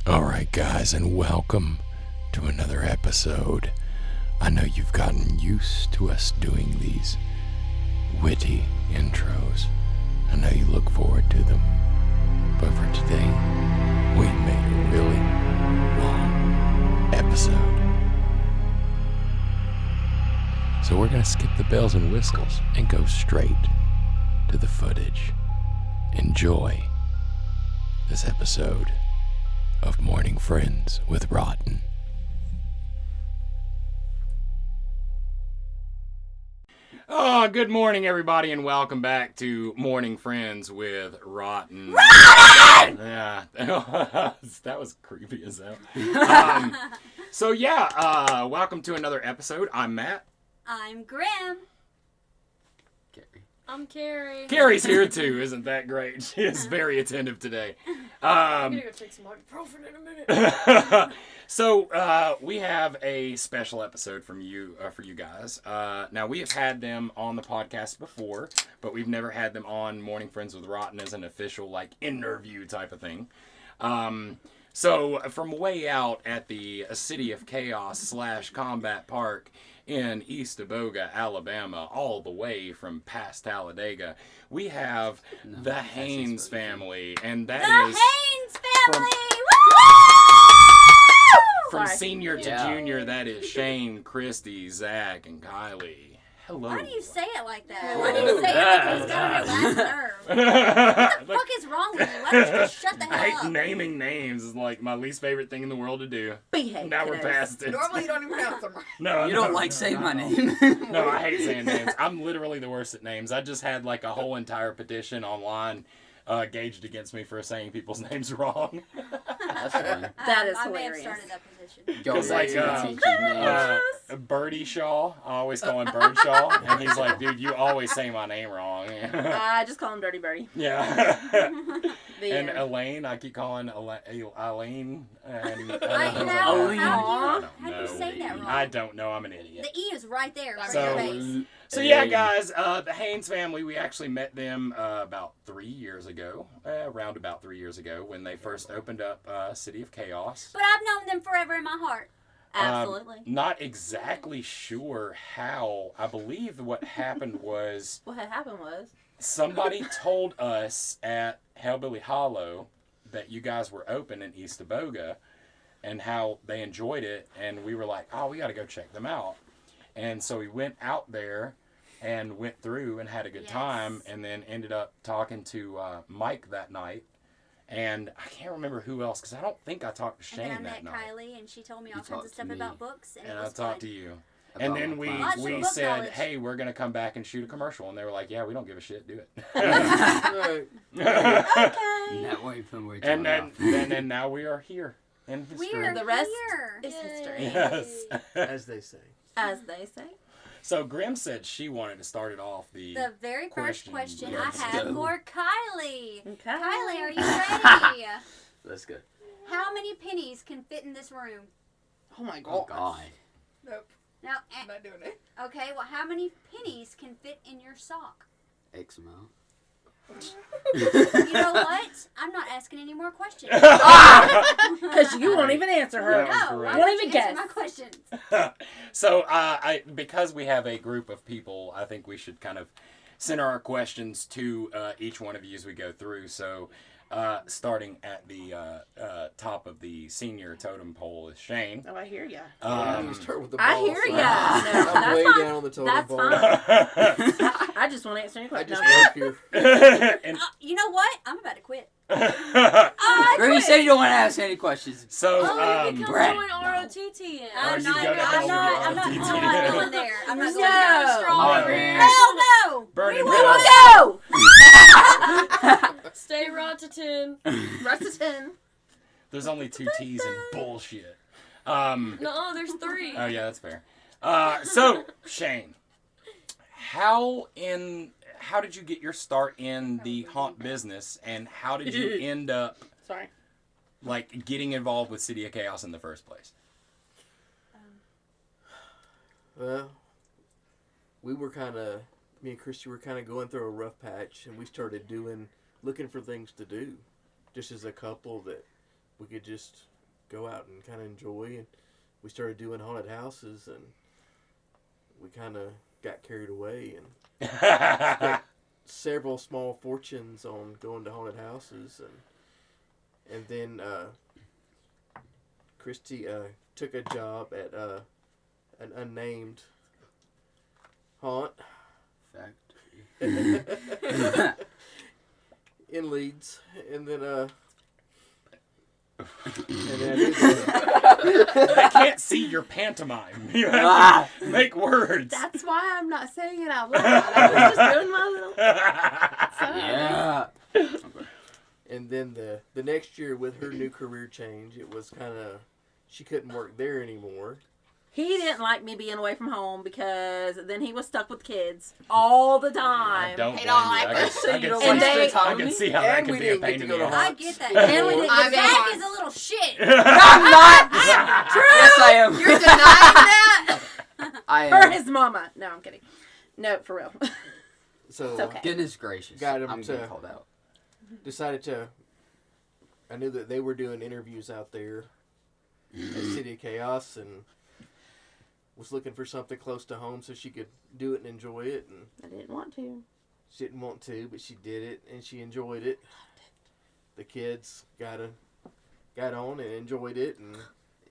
Alright guys, and welcome to another episode. I know you've gotten used to us doing these witty intros. I know you look forward to them. But for today, we made a really long episode. So we're going to skip the bells and whistles and go straight to the footage. Enjoy this episode of Mourning Friends with ROTN. Oh, good morning, everybody, and welcome back to Mourning Friends with ROTN. ROTN! Yeah, that was creepy as hell. Welcome to another episode. I'm Matt. I'm Grim. I'm Carrie. Carrie's here too, isn't that great? She is very attentive today. I'm gonna go take some ibuprofen in a minute. So we have a special episode for you guys. Now we have had them on the podcast before, but we've never had them on Mourning Friends with ROTN as an official interview type of thing. So from way out at the City of Chaos / Combat Park in Eastaboga, Alabama, all the way from past Talladega, we have the Haynes family, and that is Haynes family. from senior to junior. That is Shane, Christy, Zach, and Kylie. Hello. Why do you say it like that? Why do you say it like he's got on your last nerve? What the fuck is wrong with you? Why don't you just shut the hell up? I hate naming names. Is like my least favorite thing in the world to do. Behave. Now we're past it. Normally you don't even pronounce them right. No, you don't like saying my name. No, I hate saying names. I'm literally the worst at names. I just had a whole entire petition online gauged against me for saying people's names wrong. That's funny. That is hilarious. I may have started that petition. Because Birdie Shaw, I always call him Bird Shaw, and he's like, dude, you always say my name wrong. I just call him Dirty Birdie. Yeah. And Elaine, I keep calling Elaine. And, how do you say that wrong? I don't know. I'm an idiot. The E is right there. So yeah, guys, the Haynes family, we actually met them about 3 years ago, around about 3 years ago, when they first opened up City of Chaos. But I've known them forever in my heart. Absolutely. Not exactly sure how. I believe what happened was... What had happened was... Somebody told us at Hellbilly Hollow that you guys were open in Eastaboga and how they enjoyed it, and we were like, oh, we got to go check them out. And so we went out there and went through and had a good time, and then ended up talking to Mike that night. And I can't remember who else, because I don't think I talked to Shane that night. And then I met Kylie, and she told me all kinds of stuff about books. And I talked to you. And then we said, hey, we're going to come back and shoot a commercial. And they were like, yeah, we don't give a shit. Do it. Okay. Not waiting for me to and then now we are here in history. The rest is history. Yes. As they say. As they say. So Grim said she wanted to start it off the very first question I Let's have go. for Kylie. Okay. Kylie, are you ready? Let's go. How many pennies can fit in this room? Oh my Oh, god. God. Nope, Now, I'm not doing it. okay, well, how many pennies can fit in your sock? X amount. You know what? I'm not asking any more questions. Because you won't even answer her. That was No, great. I Won't want even you to answer guess. my questions. So because we have a group of people, I think we should kind of center our questions to each one of you as we go through. So starting at the top of the senior totem pole is Shane. Oh, I hear ya. You start with the I ball hear first. ya. No, I'm way that's fine. down on the totem That's pole. fine. I just want to answer any I questions. just work here. And You know what? I'm about to quit. Granny said you don't want to ask any questions. so Oh, you can Brett. come join ROTN. I'm not going going there. I'm not going No. there. Strong Oh, friend. Hell no! Burning We Bell. will go! Stay ROTN. Rustin. There's only 2 T's and bullshit. No, there's 3. Oh yeah, that's fair. So Shane, how did you get your start in the haunt business, and how did you end up Sorry. getting involved with City of Chaos in the first place? Well, me and Christy were kind of going through a rough patch, and we started looking for things to do, just as a couple that we could just go out and kind of enjoy. And we started doing haunted houses, and we kind of got carried away and spent several small fortunes on going to haunted houses, and then Christy took a job at an unnamed haunt Factory. in Leeds, and then I knew that I can't see your pantomime. You have to make words. That's why I'm not saying it out loud. I was just doing my little. Yeah. and then the next year with her new career change, it was kind of, she couldn't work there anymore. He didn't like me being away from home because then he was stuck with kids all the I time. don't They blame don't you. like I us. can, I You can don't see, like I spend time can with see how And that we could be a didn't get pain to in go the to ass. I get that. And we didn't Zach get back. is a little shit. I'm not. Yes, I am. You're denying that? I Her am. his mama. No, I'm kidding. No, for real. So It's okay. Goodness gracious. Got him I'm to- getting called out. decided to, I knew that they were doing interviews out there at City of Chaos, and was looking for something close to home so she could do it and enjoy it. And I didn't want to. she didn't want to, but she did it, and she enjoyed it. The kids got on and enjoyed it, and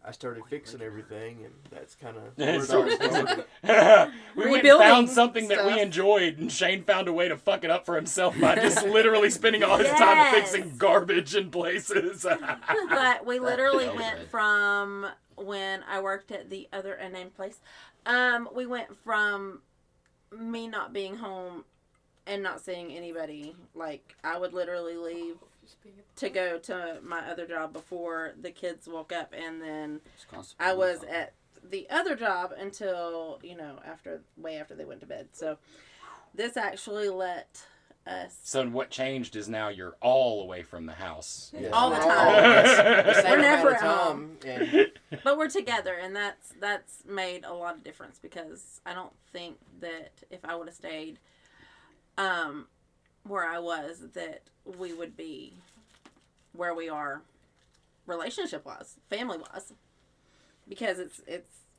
I started fixing everything, and that's kind of where it all started. We went and Rebuilding found something that we stuff. enjoyed, and Shane found a way to fuck it up for himself by just literally spending all his time Yes. fixing garbage in places. But we literally That was went good. from when I worked at the other unnamed place. We went from me not being home and not seeing anybody. Like, I would literally leave to go to my other job before the kids woke up, and then I was at the other job until, way after they went to bed. So this actually let us. So what changed is now you're all away from the house. Yes, All the we're time. the same We're amount never of at home. time, and But we're together, and that's made a lot of difference, because I don't think that if I would have stayed where I was, that we would be where we are relationship-wise, family-wise. Because it's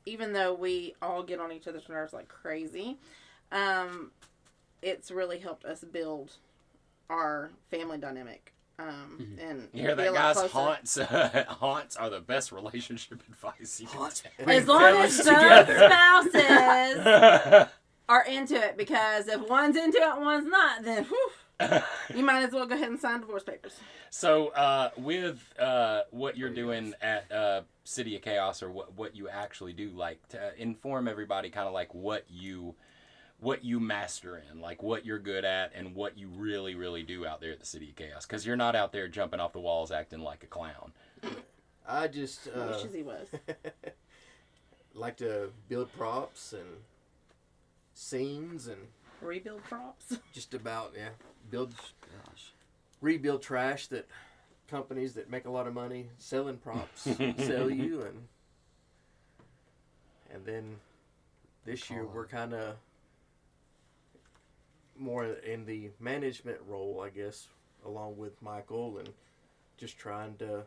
even though we all get on each other's nerves like crazy, it's really helped us build our family dynamic. And You hear be that, a lot guys? closer. Haunts are the best relationship advice you can take. As long as both together. spouses are into it, because if one's into it and one's not, then whew, you might as well go ahead and sign divorce papers. So, with what you're doing at City of Chaos, or what you actually do, like, to inform everybody kind of like what you master in, like what you're good at and what you really, really do out there at the City of Chaos. Because you're not out there jumping off the walls acting like a clown. I just Wishes he was. like to build props and scenes and Rebuild props. just about rebuild trash that companies that make a lot of money selling props sell you, and then this year we're kind of more in the management role, I guess, along with Michael, and just trying to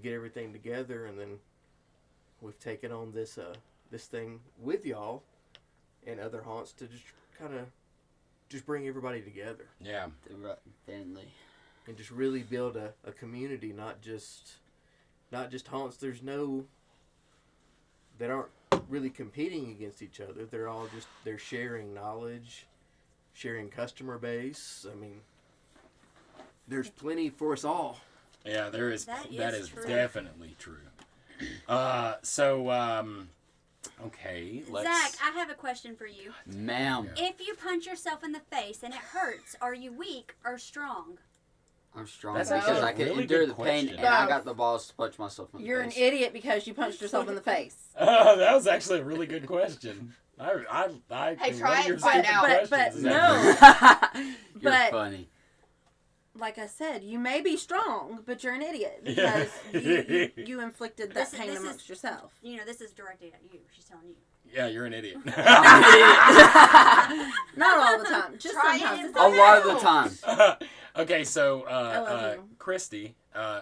get everything together. And then we've taken on this thing with y'all and other haunts to just kind of just bring everybody together. Yeah. The ROTN family. And just really build a community, not just haunts. There's no, that aren't really competing against each other. They're all they're sharing knowledge, sharing customer base. I mean, there's plenty for us all. Yeah, there is. That That is is true. definitely true. Okay, let's. Zach, I have a question for you. Ma'am. If you punch yourself in the face and it hurts, are you weak or strong? I'm strong That's because actually a I can really endure good the pain, question. and I got the balls to punch myself in the You're an face. idiot because you punched yourself in the face. That was actually a really good question. I Hey, one try of it your and find stupid out. But questions, no. Zach. You're But- funny. Like I said, you may be strong, but you're an idiot because you inflicted that This pain is- amongst yourself. You know, this is directed at you. She's telling you. Yeah, you're an idiot. Not all the time. Just Try sometimes. it. It's A okay. lot of the time. Okay, so love you. Christy,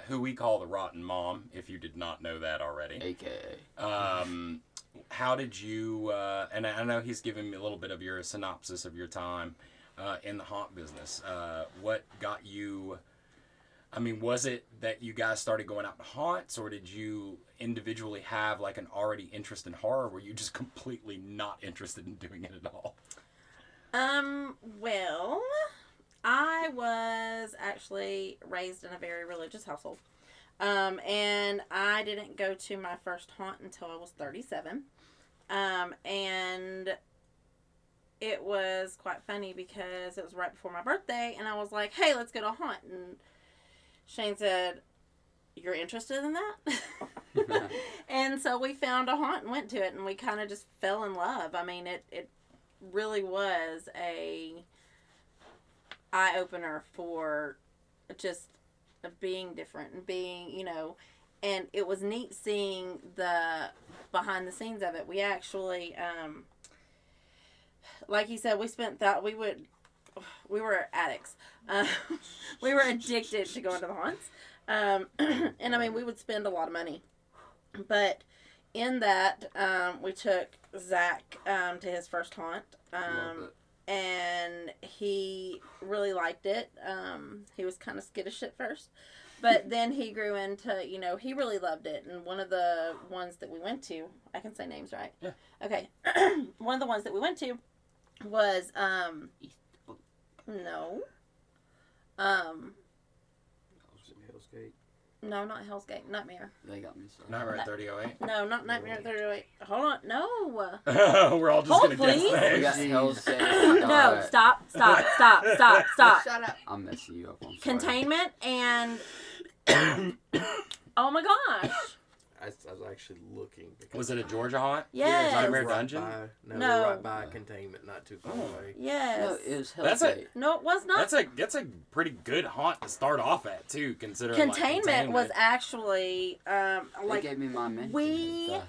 who we call the Rotten Mom, if you did not know that already. AKA. How did you? And I know he's given me a little bit of your synopsis of your time in the haunt business. What got you? I mean, was it that you guys started going out to haunts, or did you individually have like an already interest in horror? Or were you just completely not interested in doing it at all? Well, I was actually raised in a very religious household. And I didn't go to my first haunt until I was 37. And it was quite funny because it was right before my birthday, and I was like, hey, let's go to a haunt. And Shane said, you're interested in that? And so we found a haunt and went to it, and we kind of just fell in love. I mean, it really was a eye-opener for just being different and being, you know, and it was neat seeing the behind the scenes of it. We actually, like you said, we were addicts. We were addicted to going to the haunts. And I mean, we would spend a lot of money. But in that, we took Zach to his first haunt. And he really liked it. He was kind of skittish at first. But then he grew into, you know, he really loved it. And one of the ones that we went to, I can say names, right? Yeah. Okay. One of the ones that we went to was, no. Hell's Gate. No, not Hell's Gate. Nightmare. They got me started. Nightmare at 3008. No, not Nightmare 3008. Hold on. No. We're all just Hold, gonna guess please. We names. got Hell's Gate. No, stop. Shut up. I'm messing you up. I'm sorry. Containment and... oh my gosh. I was actually looking. Because Was it a Georgia haunt? Yes. Nightmare right Dungeon? By, No. right by Containment, not too far away. Yes. No, it was Hell's That's a- Gate. No, it was not. That's a pretty good haunt to start off at too, considering Containment like, was actually They like gave me my mention. we- The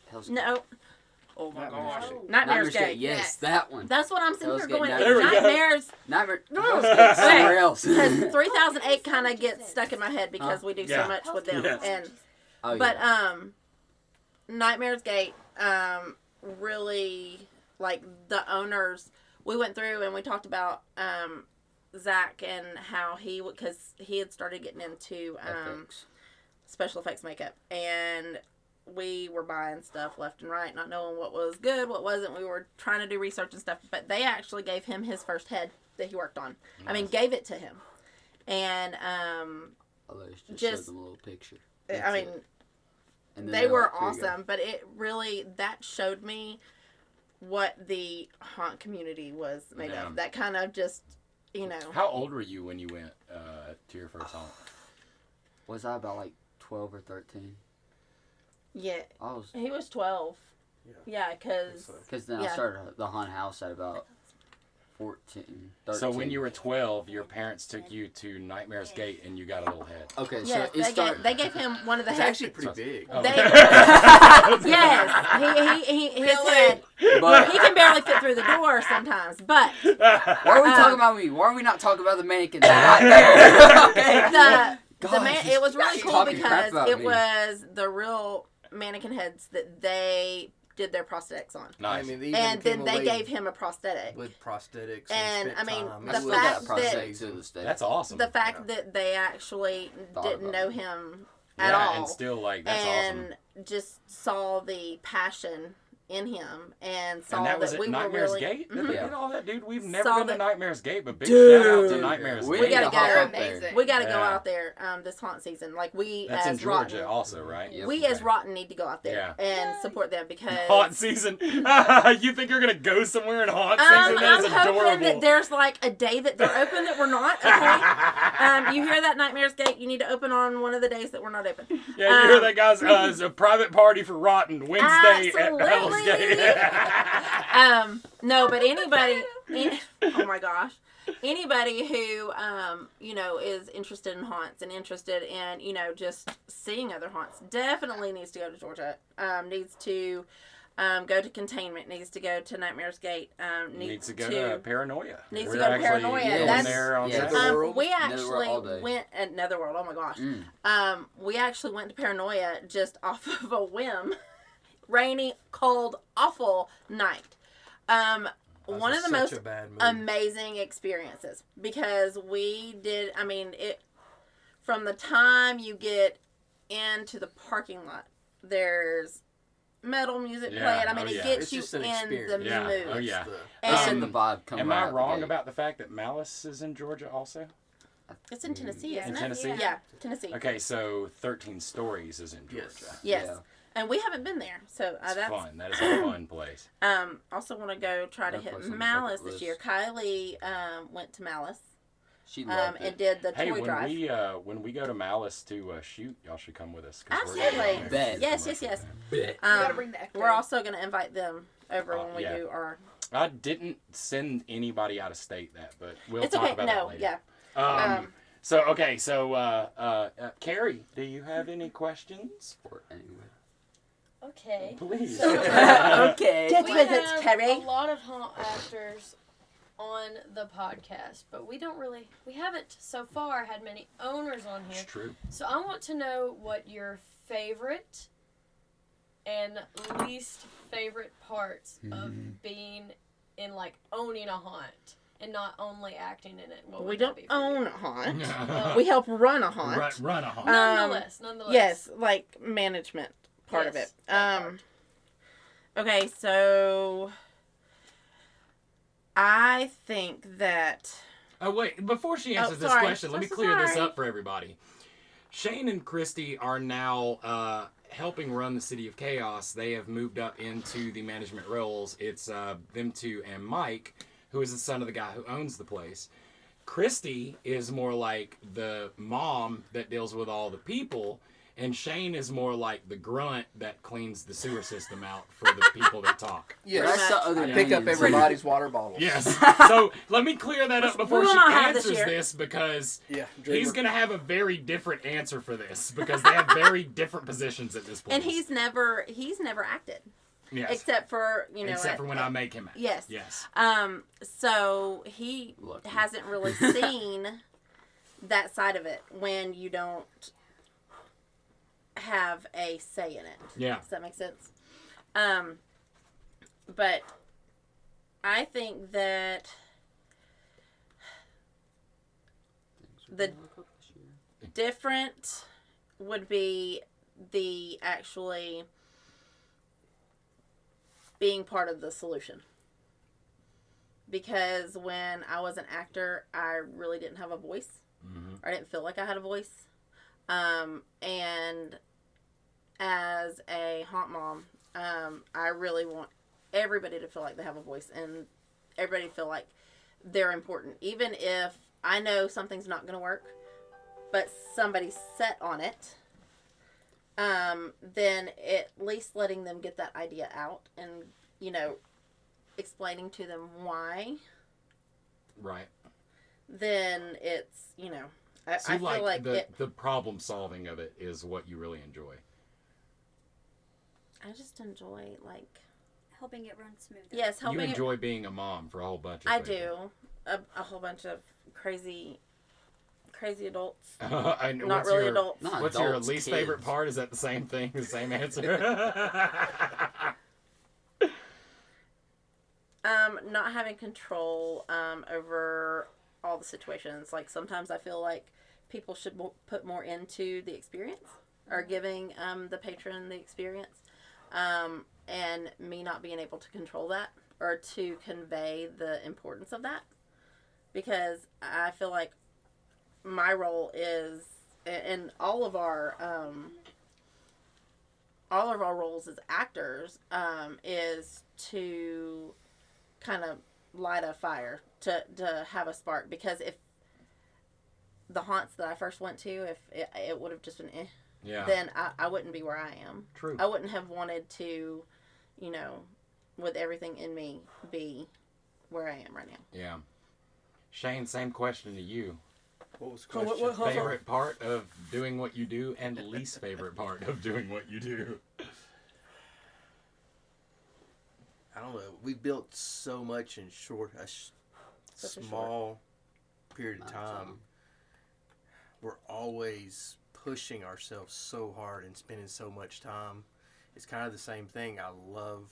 Hell's Gate. no. Oh my Nightmare's gosh. Gate. Nightmare's Gate. Yes, that one. That's what I'm sitting Hell's here Gate, going. Nightmare. There we go. Nightmares. Nightmare. Oh. Hell's Gate. Somewhere else. Because 3008 kind of gets stuck in my head because we do Yeah. so much with them. Yes. And Oh, but yeah. Nightmares Gate really, like, the owners, we went through and we talked about Zach and how because he had started getting into FX. special effects makeup, and we were buying stuff left and right, not knowing what was good, what wasn't. We were trying to do research and stuff, but they actually gave him his first head that he worked on. Nice. I mean, gave it to him. And Others just just- showed them a little picture. I That's mean, it. And then they they're were like, "Here you go." awesome, but it really, that showed me what the haunt community was made Yeah. of. That kind of just, you know. How old were you when you went to your first haunt? Was I about like 12 or 13? Yeah, I was, he was 12. Yeah, because because then Yeah. I started the haunted house at about 14, 13. So when you were 12, your parents took you to Nightmare's Gate, and you got a little head. Okay, yes, so it started. they gave him one of the It's heads. actually pretty big. Oh. They, Okay. yes, his head. But He can barely fit through the door sometimes, but why are we Um, talking about me? Why are we not talking about the mannequins right there? Okay. the God, man, just it was really cool talking crap because about it me. was the real mannequin heads that they did their prosthetics on. Nice. I mean, they even And then came they away gave him a prosthetic. with prosthetics. And, spent I mean, time. the I It still was fact got that- prosthetics to this day. That's awesome. The fact that they actually Thought didn't about know it. him at yeah, all. and still like that's and awesome. just saw the passion in him and saw And that was that at we were Nightmare's really Gate? Mhm. Look at all that, dude. We've never Saw been to that- Nightmare's Gate, but big Dude. shout out to Nightmare's We We Gate. gotta need to hop go. up there. Amazing. we got to go Yeah. out there this haunt season. Like we That's in as Georgia Rotten, also, right? Yep. we as Rotten need to go out there and Yay. support them because Haunt season. You think you're going to go somewhere in haunt season? That I'm is hoping adorable. that there's like a day that they're open that we're not. Okay, you hear that, Nightmare's Gate? You need to open on one of the days that we're not open. Yeah, you hear that, guys? It's a private party for Rotten Wednesday at Hell's Absolutely. Gate. No, but anybody, oh my gosh, anybody who, you know, is interested in haunts and interested in, you know, just seeing other haunts definitely needs to go to Georgia. Needs to go to Containment, needs to go to Nightmare's Gate, Needs to go to Paranoia. Needs We're to go to actually Paranoia. going That's- there on Yes. Saturday. Netherworld? We Netherworld actually all day. went at Netherworld. Oh my gosh. Mm. We actually went to Paranoia just off of a whim. Rainy, cold, awful night. One of the most a bad move. amazing experiences because we did. I mean, it from the time you get into the parking lot, there's metal music Yeah. playing. I mean, Oh, it yeah. gets It's you just an in experience. the Yeah. mood. Oh, yeah. They said And the vibe coming Am right I out the wrong gate. about the fact that Malice is in Georgia also? it's in Tennessee, Yeah. isn't In it? Tennessee? Yeah, Tennessee. Okay, so 13 Stories is in Georgia. Yes. Yes. Yeah. And we haven't been there, so It's that's fun. That is a fun place. Also want to go try to That hit place on the Malice bucket this year. list. Kylie went to Malice She loved and it. did the Hey, toy drive. when we go to Malice to shoot, y'all should come with us. 'Cause we're Absolutely. gonna do Bet. Yes, commercial yes, there. Bet. We gotta bring the We're also going to invite them over Oh, when we yeah. do our. I didn't send anybody out of state that, but we'll It's talk okay. about that No, later. yeah. Carrie, do you have any questions? Or anyway. Okay. Please. Okay. Get We with it, have Terry. a lot of haunt actors on the podcast, but we haven't so far had many owners on here. It's true. So I want to know what your favorite and least favorite parts of being in, like, owning a haunt and not only acting in it. What We would that don't be for you? own a haunt. Well, We help run a haunt. Run a haunt. nonetheless. Yes, like management part of it. Yes, that part. Okay, so I think that Oh, wait. Before she answers this sorry. question, let me So clear this sorry. up for everybody. Shane and Christy are now helping run the City of Chaos. They have moved up into the management roles. It's them two and Mike, who is the son of the guy who owns the place. Christy is more like the mom that deals with all the people. And Shane is more like the grunt that cleans the sewer system out for the people that talk. Yes. That's the other Yeah. Pick up opinions. everybody's water bottles. Yes. So let me clear that up before We will she not have this answers year. this because Yeah. he's going to have a very different answer for this because they have very different positions at this point. and he's never acted yes. except for, you know, Except for when I make him act. Yes. Yes. So he Lucky. hasn't really seen that side of it when you don't have a say in it. Yeah. Does that make sense? But I think that the different would be the actually being part of the solution. Because when I was an actor, I really didn't have a voice. Mm-hmm. I didn't feel like I had a voice. And as a haunt mom, I really want everybody to feel like they have a voice and everybody to feel like they're important. Even if I know something's not going to work, but somebody's set on it, then at least letting them get that idea out and, you know, explaining to them why, Right. then it's, you know, So I feel like the problem solving of it is what you really enjoy. I just enjoy, like, Helping it run smoother. yes, helping You it. enjoy being a mom for a whole bunch of I people. do. A whole bunch of crazy adults. And Not what's really your, adults. Not What's your adults, least kids. favorite part? Is that the same thing? The same answer? Not having control over all the situations. Like, sometimes I feel like people should put more into the experience or giving the patron the experience. And me not being able to control that or to convey the importance of that. Because I feel like my role is, in all of our roles as actors, is to kind of light a fire, to have a spark. Because if the haunts that I first went to, if it would have just been Yeah. then I wouldn't be where I am. True. I wouldn't have wanted to, you know, with everything in me, be where I am right now. Yeah. Shane, same question to you. What was the What- question? what- Favorite part of doing what you do and least favorite part of doing what you do. I don't know. We built so much in small period of time. We're always pushing ourselves so hard and spending so much time. It's kind of the same thing. I love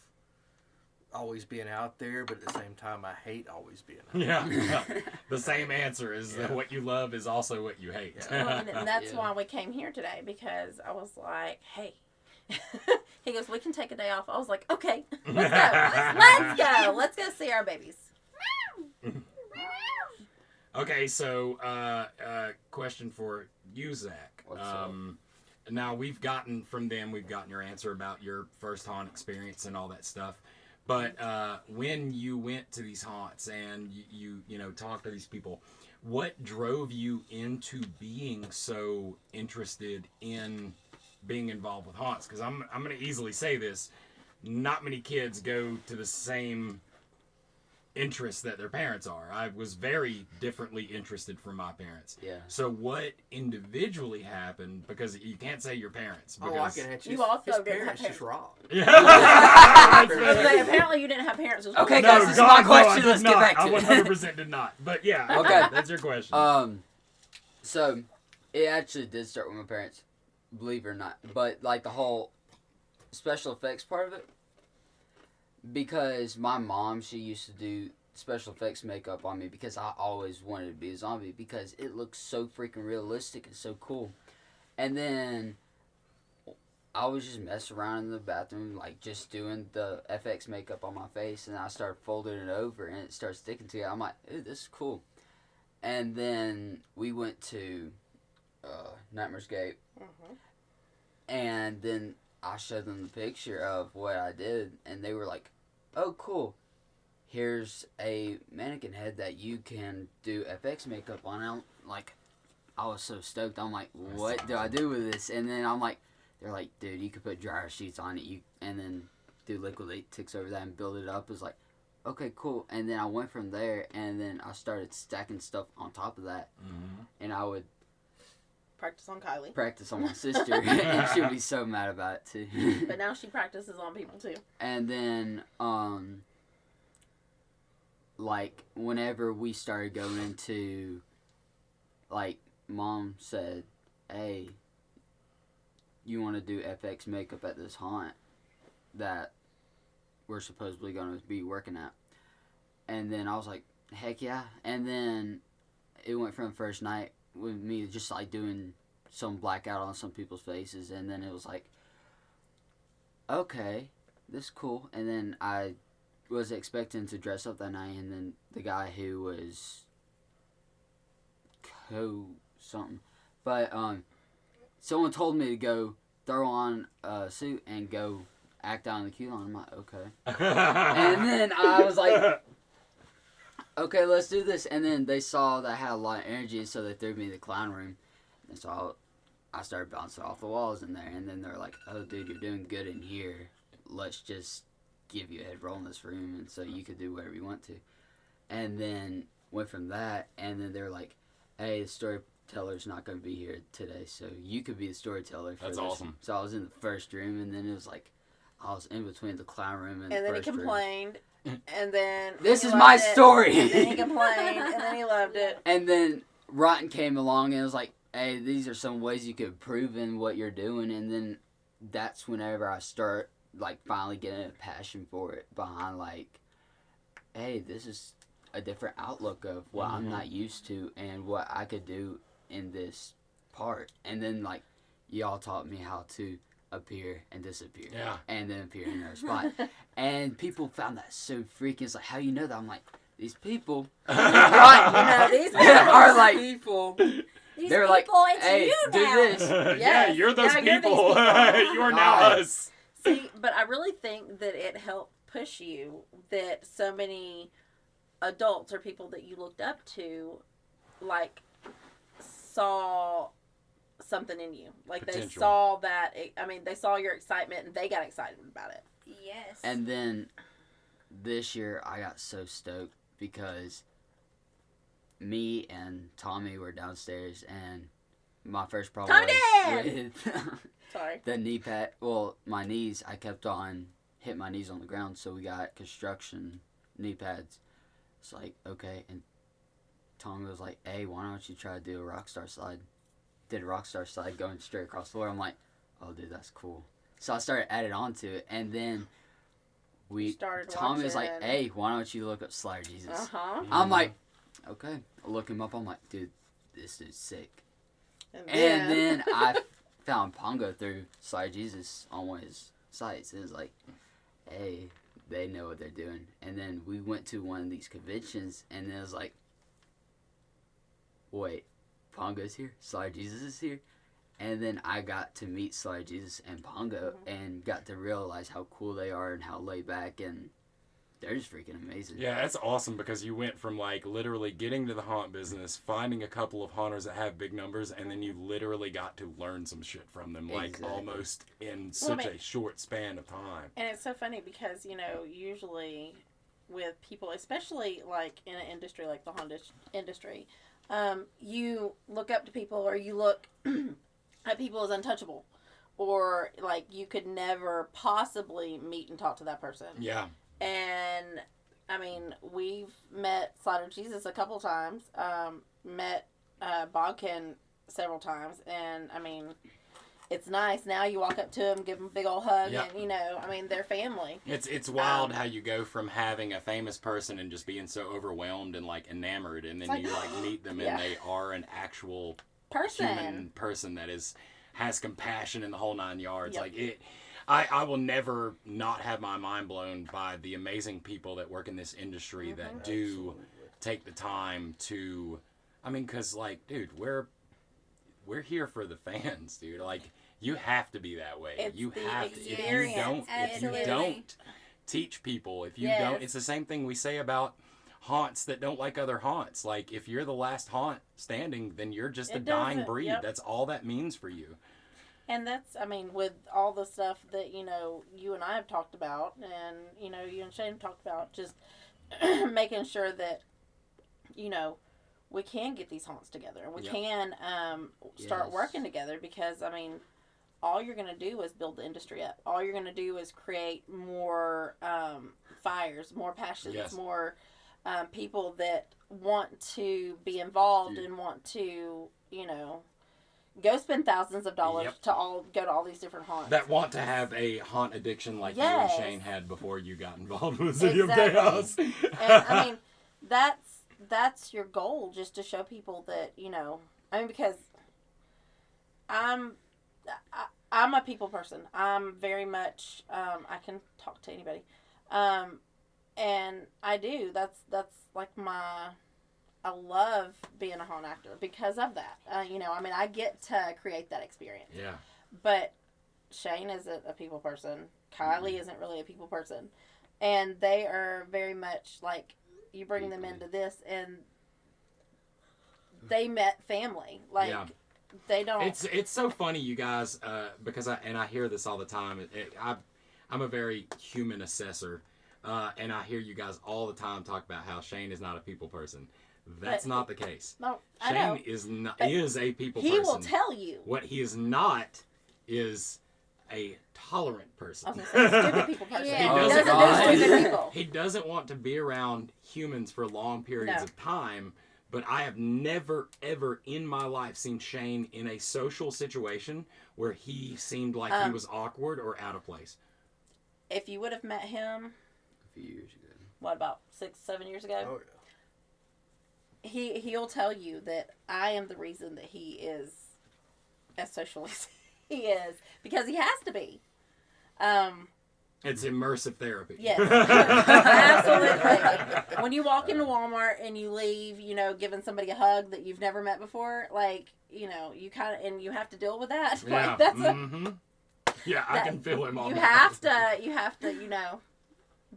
always being out there, but at the same time, I hate always being out there. Yeah. The same answer is that what you love is also what you hate. Well, and that's why we came here today, because I was like, hey. He goes, we can take a day off. I was like, okay, let's go. Let's go. Let's go see our babies. Okay, so question for you, Zach. What's up? Now we've gotten your answer about your first haunt experience and all that stuff. But when you went to these haunts and you talked to these people, what drove you into being so interested in being involved with haunts? Because I'm going to easily say this: not many kids go to the same interests that their parents are. I was very differently interested from my parents. Yeah. So what individually happened? Because you can't say your parents. I Because, can answer. You also his didn't have parents just parents. rock. Yeah. Okay, apparently you didn't have parents. As well. Okay, guys, this is my question. Let's get back to it. I 100% did not. But yeah, Okay. that's your question. So it actually did start with my parents, believe it or not. But like the whole special effects part of it, because my mom, she used to do special effects makeup on me because I always wanted to be a zombie because it looks so freaking realistic and so cool. And then I was just messing around in the bathroom, like just doing the FX makeup on my face, and I started folding it over and it started sticking to it. I'm like, ooh, this is cool. And then we went to Nightmare's Gate, and then I showed them the picture of what I did, and they were like, oh, cool. Here's a mannequin head that you can do FX makeup on. I was so stoked. I'm like, what do I do with this? And then they're like, dude, you could put dryer sheets on it, and then do liquid latex over that and build it up. It was like, okay, cool. And then I went from there, and then I started stacking stuff on top of that, and I would Practice on Kylie. practice on my sister, and she'll be so mad about it too. But now she practices on people too. And then, like, whenever we started going into, like, Mom said, hey, you want to do FX makeup at this haunt that we're supposedly going to be working at? And then I was like, heck yeah. And then it went from first night with me just, like, doing some blackout on some people's faces. And then it was like, okay, this is cool. And then I was expecting to dress up that night, and then the guy who was something, but someone told me to go throw on a suit and go act out on the queue line. I'm like, okay. And then I was like, okay, let's do this. And then they saw that I had a lot of energy, so they threw me in the clown room, and so I started bouncing off the walls in there. And then they're like, oh dude, you're doing good in here, let's just give you a head roll in this room, and so you could do whatever you want to. And then went from that, and then they're like, hey, the storyteller's not going to be here today, so you could be the storyteller for That's this. awesome. So I was in the first room, and then it was like I was in between the clown room and And the then he first room. complained, and then This he is loved my it, story. And then he complained, and then he loved it. And then ROTN came along and was like, hey, these are some ways you could improve in what you're doing. And then that's whenever I start, like, finally getting a passion for it behind, like, hey, this is a different outlook of what I'm not used to and what I could do in this part. And then, like, y'all taught me how to appear and disappear. Yeah. And then appear in another spot. And people found that so freaking. It's like, how you know that? I'm like, these people. Right, these people are like, people. These they're people, like, it's hey, you do now. this. Yeah, Yes. you're those Yeah, you're these people. people. You are now Hi. us. See, but I really think that it helped push you, that so many adults or people that you looked up to, like, saw something in you. Like, they Potential. saw that, they saw your excitement and they got excited about it. Yes. And then this year I got so stoked because me and Tommy were downstairs, and my first problem Tommy was Dad! with Sorry. the knee pad. Well, my knees, I kept on hit my knees on the ground. So we got construction knee pads. It's like, okay. And Tommy was like, hey, why don't you try to do a rockstar slide? Did a rockstar slide going straight across the floor. I'm like, oh, dude, that's cool. So I started adding on to it. And then Tommy was like, hey, why don't you look up Slider Jesus? Uh-huh. I'm like, okay. I look him up. I'm like, dude, this dude's sick. And then I found Pongo through Slider Jesus on one of his sites. It was like, hey, they know what they're doing. And then we went to one of these conventions, and it was like, wait, Pongo's here? Slider Jesus is here? And then I got to meet Slider Jesus and Pongo and got to realize how cool they are and how laid back, and they're just freaking amazing. Yeah, that's awesome because you went from like literally getting to the haunt business, finding a couple of haunters that have big numbers, and then you literally got to learn some shit from them, like almost in such a short span of time. And it's so funny because, you know, usually with people, especially like in an industry like the haunt industry, you look up to people or you look at people as untouchable, or like you could never possibly meet and talk to that person. Yeah. And I mean, we've met Slider Jesus a couple times, met Bodkin several times, and I mean, it's nice. Now you walk up to them, give them a big old hug, and you know, I mean, they're family. It's wild how you go from having a famous person and just being so overwhelmed and like enamored, and then you like meet them and they are an actual human person that has compassion in the whole 9 yards. Like it. I will never not have my mind blown by the amazing people that work in this industry that do take the time to, I mean, because, like, dude, we're here for the fans, dude. Like, you have to be that way. It's you the have to. experience. If you don't teach people, if you don't, it's the same thing we say about haunts that don't like other haunts. Like, if you're the last haunt standing, then you're just a dying breed. That's all that means for you. And that's, I mean, with all the stuff that, you know, you and I have talked about, and, you know, you and Shane have talked about, just making sure that, you know, we can get these haunts together. And we can start working together because, I mean, all you're going to do is build the industry up. All you're going to do is create more fires, more passions, more people that want to be involved and want to, you know, go spend thousands of dollars to go to all these different haunts. That want to have a haunt addiction like you and Shane had before you got involved with City of Chaos. And I mean, that's your goal, just to show people that, you know, I mean, because I'm a people person. I'm very much, I can talk to anybody. And I do. That's like I love being a haunt actor because of that. You know, I mean, I get to create that experience. Yeah. But Shane isn't a people person. Kylie isn't really a people person. And they are very much like, you bring them into this and they met family. Like, they don't. It's so funny, you guys, because I hear this all the time. I'm a very human assessor, and I hear you guys all the time talk about how Shane is not a people person. That's not the case. No, Shane I know. is a people person. He will tell you. What he is not is a tolerant person. Okay, so stupid people person. He doesn't do stupid people. He doesn't want to be around humans for long periods of time. But I have never, ever in my life seen Shane in a social situation where he seemed like he was awkward or out of place. If you would have met him a few years ago, what, about 6-7 years ago? Oh, yeah. He'll tell you that I am the reason that he is as social as he is, because he has to be. It's immersive therapy. Yes, absolutely. When you walk into Walmart and you leave, you know, giving somebody a hug that you've never met before, like, you know, you kind of, and you have to deal with that. Yeah. Like, that's I can feel him on you that. You have to, you know,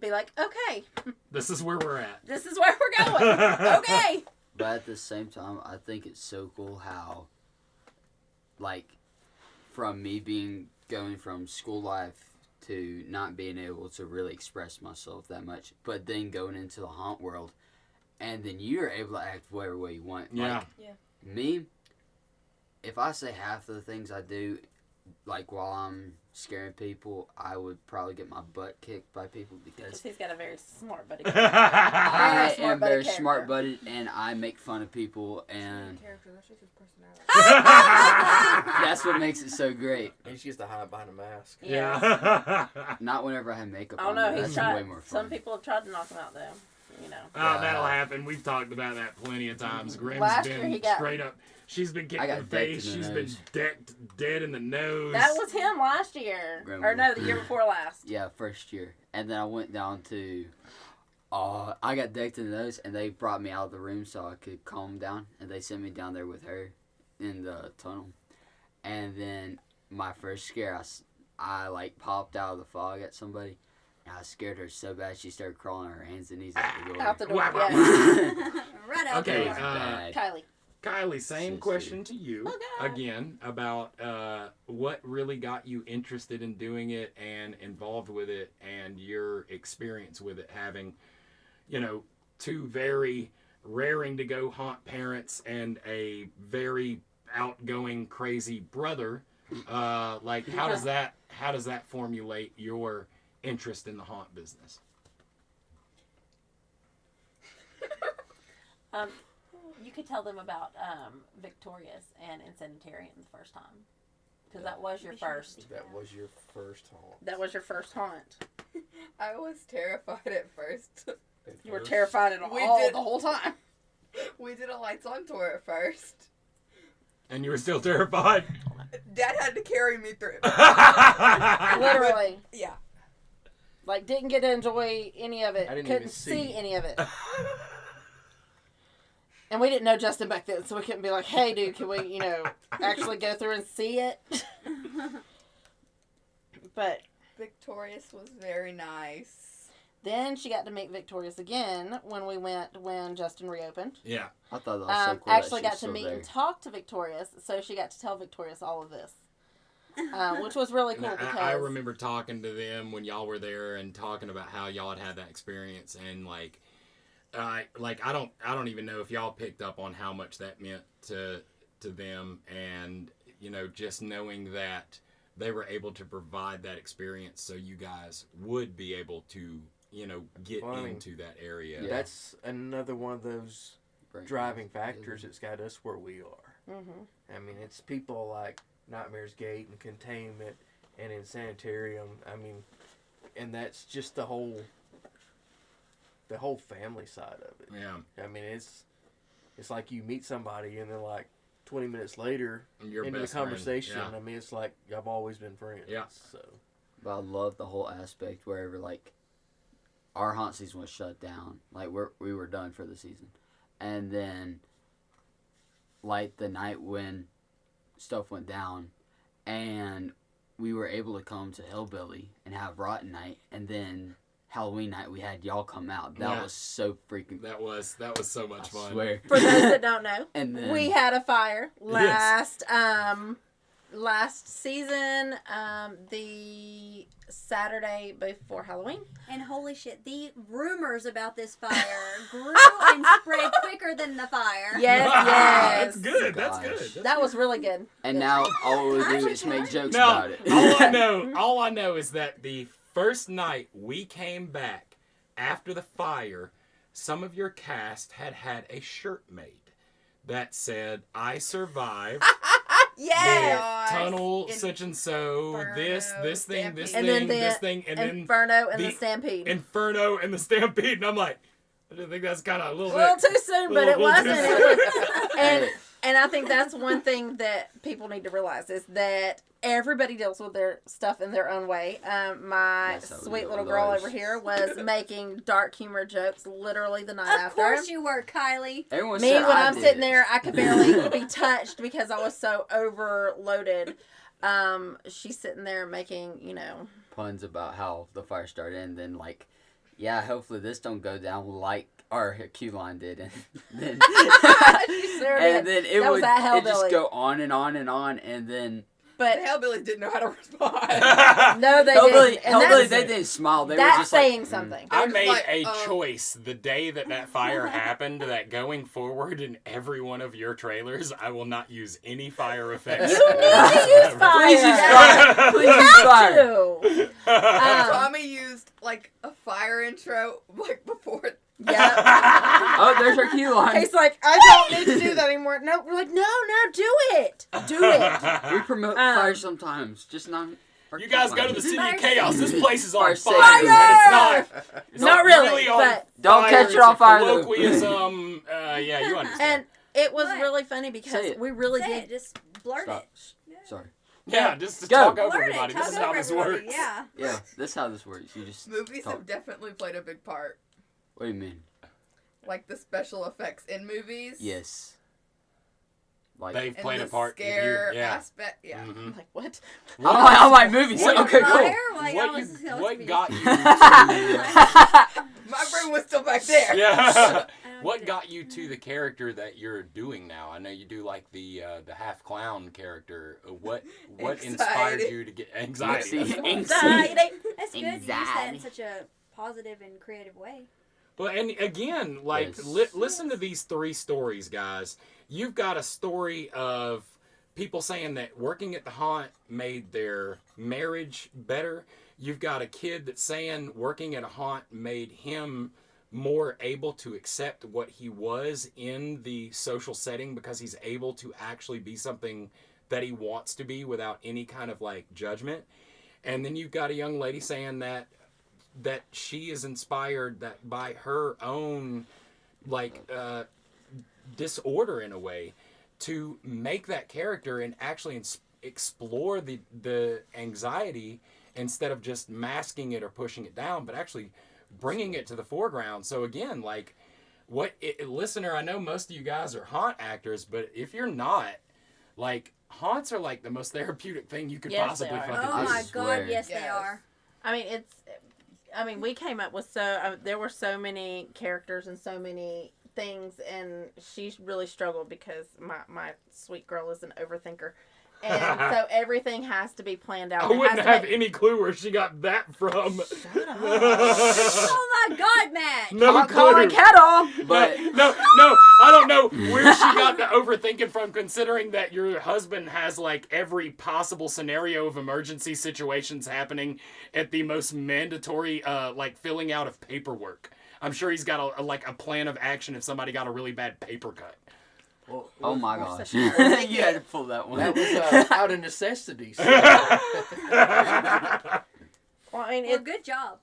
be like, okay, this is where we're at. This is where we're going. Okay. But at the same time, I think it's so cool how, like, from me going from school life to not being able to really express myself that much, but then going into the haunt world, and then you're able to act whatever way you want. Yeah. Like, me, if I say half of the things I do, like while I'm scaring people, I would probably get my butt kicked by people Because because he's got a very smart buddy. I smart am buddy very character. smart buddied and I make fun of people and Character, that's just his personality. that's what makes it so great. He just gets to hide behind a mask. Yeah. Not whenever I have makeup I don't on. know. That's He's way tried. more fun. Some people have tried to knock him out, though. You know. Oh, that'll happen. We've talked about that plenty of times. Grim's Last year been he got- straight up. She's been kicked I in got the decked face. in the She's nose. been decked dead in the nose. That was him last year. Grim Or no, was- the year before last. Yeah, first year. And then I went down to, I got decked in the nose, and they brought me out of the room so I could calm down. And they sent me down there with her in the tunnel. And then my first scare, I like popped out of the fog at somebody. And I scared her so bad she started crawling on her hands and knees out the door. Out the door. Wow. Yeah. Right out Okay, there. Bad. Kylie. Kylie, same Seriously. question to you Okay. again about what really got you interested in doing it and involved with it and your experience with it, having, two very raring to go haunt parents and a very outgoing crazy brother. Like how does that formulate your interest in the haunt business? You could tell them about Victorious and Insanitarium the first time. Because that was your first. That was your first haunt. That was your first haunt. I was terrified at first. You were terrified at all the whole time. We did a lights on tour at first. And you were still terrified? Dad had to carry me through. Literally. Yeah. Like, didn't get to enjoy any of it. I didn't Couldn't even see see. any of it. And we didn't know Justin back then, so we couldn't be like, hey, dude, can we, actually go through and see it? But Victorious was very nice. then she got to meet Victorious again when Justin reopened. Yeah. I thought that was so cool. Actually that got she's to still meet there. and talk to Victorious, so she got to tell Victorious all of this. Which was really cool And because I remember talking to them when y'all were there and talking about how y'all had that experience and I don't even know if y'all picked up on how much that meant to them and just knowing that they were able to provide that experience so you guys would be able to get Well, I mean, into that area. Yeah. That's another one of those Great. driving factors that's got us where we are. Mhm. I mean, it's people like Nightmare's Gate and Containment and Insanitarium. I mean, and that's just the whole family side of it. Yeah. I mean, it's like you meet somebody and then like 20 minutes later Your into the best friend. conversation. Yeah. I mean, it's like I've always been friends. Yeah. So But I love the whole aspect wherever our haunt season was shut down. Like we were done for the season, and then the night when stuff went down, and we were able to come to Hillbilly and have ROTN night, and then Halloween night we had y'all come out. That Yeah. was so freaking. That was so much I fun. swear. For those that don't know, And then we had a fire last season, the Saturday before Halloween. And holy shit, the rumors about this fire grew and spread quicker than the fire. Yes, That's yes. good. That's Gosh. good. That's That was really good. and now all we do is make jokes No, about it. all I know is that the first night we came back after the fire, some of your cast had a shirt made that said, "I survived Yes. tunnel In- such and so, this thing, this Stampede. thing, And then this the thing, and then Inferno and the the Stampede. Inferno and the Stampede." And I'm like, I just think that's kind of a A little little bit. too soon, but little it too wasn't. soon. It was, and I think that's one thing that people need to realize is that everybody deals with their stuff in their own way. My That's how we sweet do little it. girl Ours. over here was making dark humor jokes literally the night Of after. course you were, Kylie. Everyone Me, said when I I'm did sitting it. there, I could barely be touched because I was so overloaded. She's sitting there making, puns about how the fire started, and then hopefully this don't go down like our Q line did, and then She sure and did. then it That was would that it just hellbilly. go on and on and on, and then But The Hellbillies didn't know how to respond. no, they Hellbilly, didn't. And Hellbilly, that's, they didn't smile. They were that's just saying like, something. I just made like, a choice the day that fire happened that going forward in every one of your trailers, I will not use any fire effects. You need to use fire. Please use fire. Please use fire. To. Tommy used like a fire intro like before. Yeah. Oh, there's our key line. He's like, I don't need to do that anymore. No, we're like, no, do it. Do it. We promote fire sometimes, just not. our You guys key go line. to the City of Chaos. This place is on Fire fire. safe. And it's Not really, on but- Don't fire. catch it It's on a fire, though. colloquialism. Yeah, you understand. And it was What? really funny because Say it. we really Say did. it. Just blurt Stop. it. Sorry. yeah, just Go. talk over Blurt everybody. it. This Talk is how over this everybody. works. Yeah. Yeah, this is how this works. You just Movies talk. have definitely played a big part. What do you mean? Like the special effects in movies. Yes. Like, They've And played the a part. if you- scare yeah. aspect. Yeah. Mhm. I'm like, what? on my movies. What- Okay, cool. Fire? Like, I was supposed to What be- got you? My brain was still back there. yeah. I don't What get it. got you to the character that you're doing now? I know you do like the half clown character. What inspired Anxiety. you to get anxiety? See, Anxiety. That's good. You use that Anxiety. in such a positive and creative way. Well, and again, like, Yes. listen to these three stories, guys. You've got a story of people saying that working at the haunt made their marriage better. You've got a kid that's saying working at a haunt made him more able to accept what he was in the social setting because he's able to actually be something that he wants to be without any kind of, like, judgment. And then you've got a young lady saying that she is inspired that by her own, like, disorder in a way to make that character and actually explore the anxiety instead of just masking it or pushing it down, but actually bringing it to the foreground. So again, like, listener, I know most of you guys are haunt actors, but if you're not, like, haunts are like the most therapeutic thing you could Yes, possibly they are. fucking Oh do. my swear. God! Yes, they Yes. are. I mean, we came up with there were so many characters and so many things, and she really struggled because my sweet girl is an overthinker. And so everything has to be planned out. I It wouldn't has to have make- any clue where she got that from. Shut up. Oh my God, Matt! No Hot calling clue. kettle. But No, I don't know where she got the overthinking from, considering that your husband has, like, every possible scenario of emergency situations happening at the most mandatory, like, filling out of paperwork. I'm sure he's got a plan of action if somebody got a really bad paper cut. Well, oh my What's gosh, that? you had to pull that one. that was out of necessity. So. Well, I mean, Well, good job.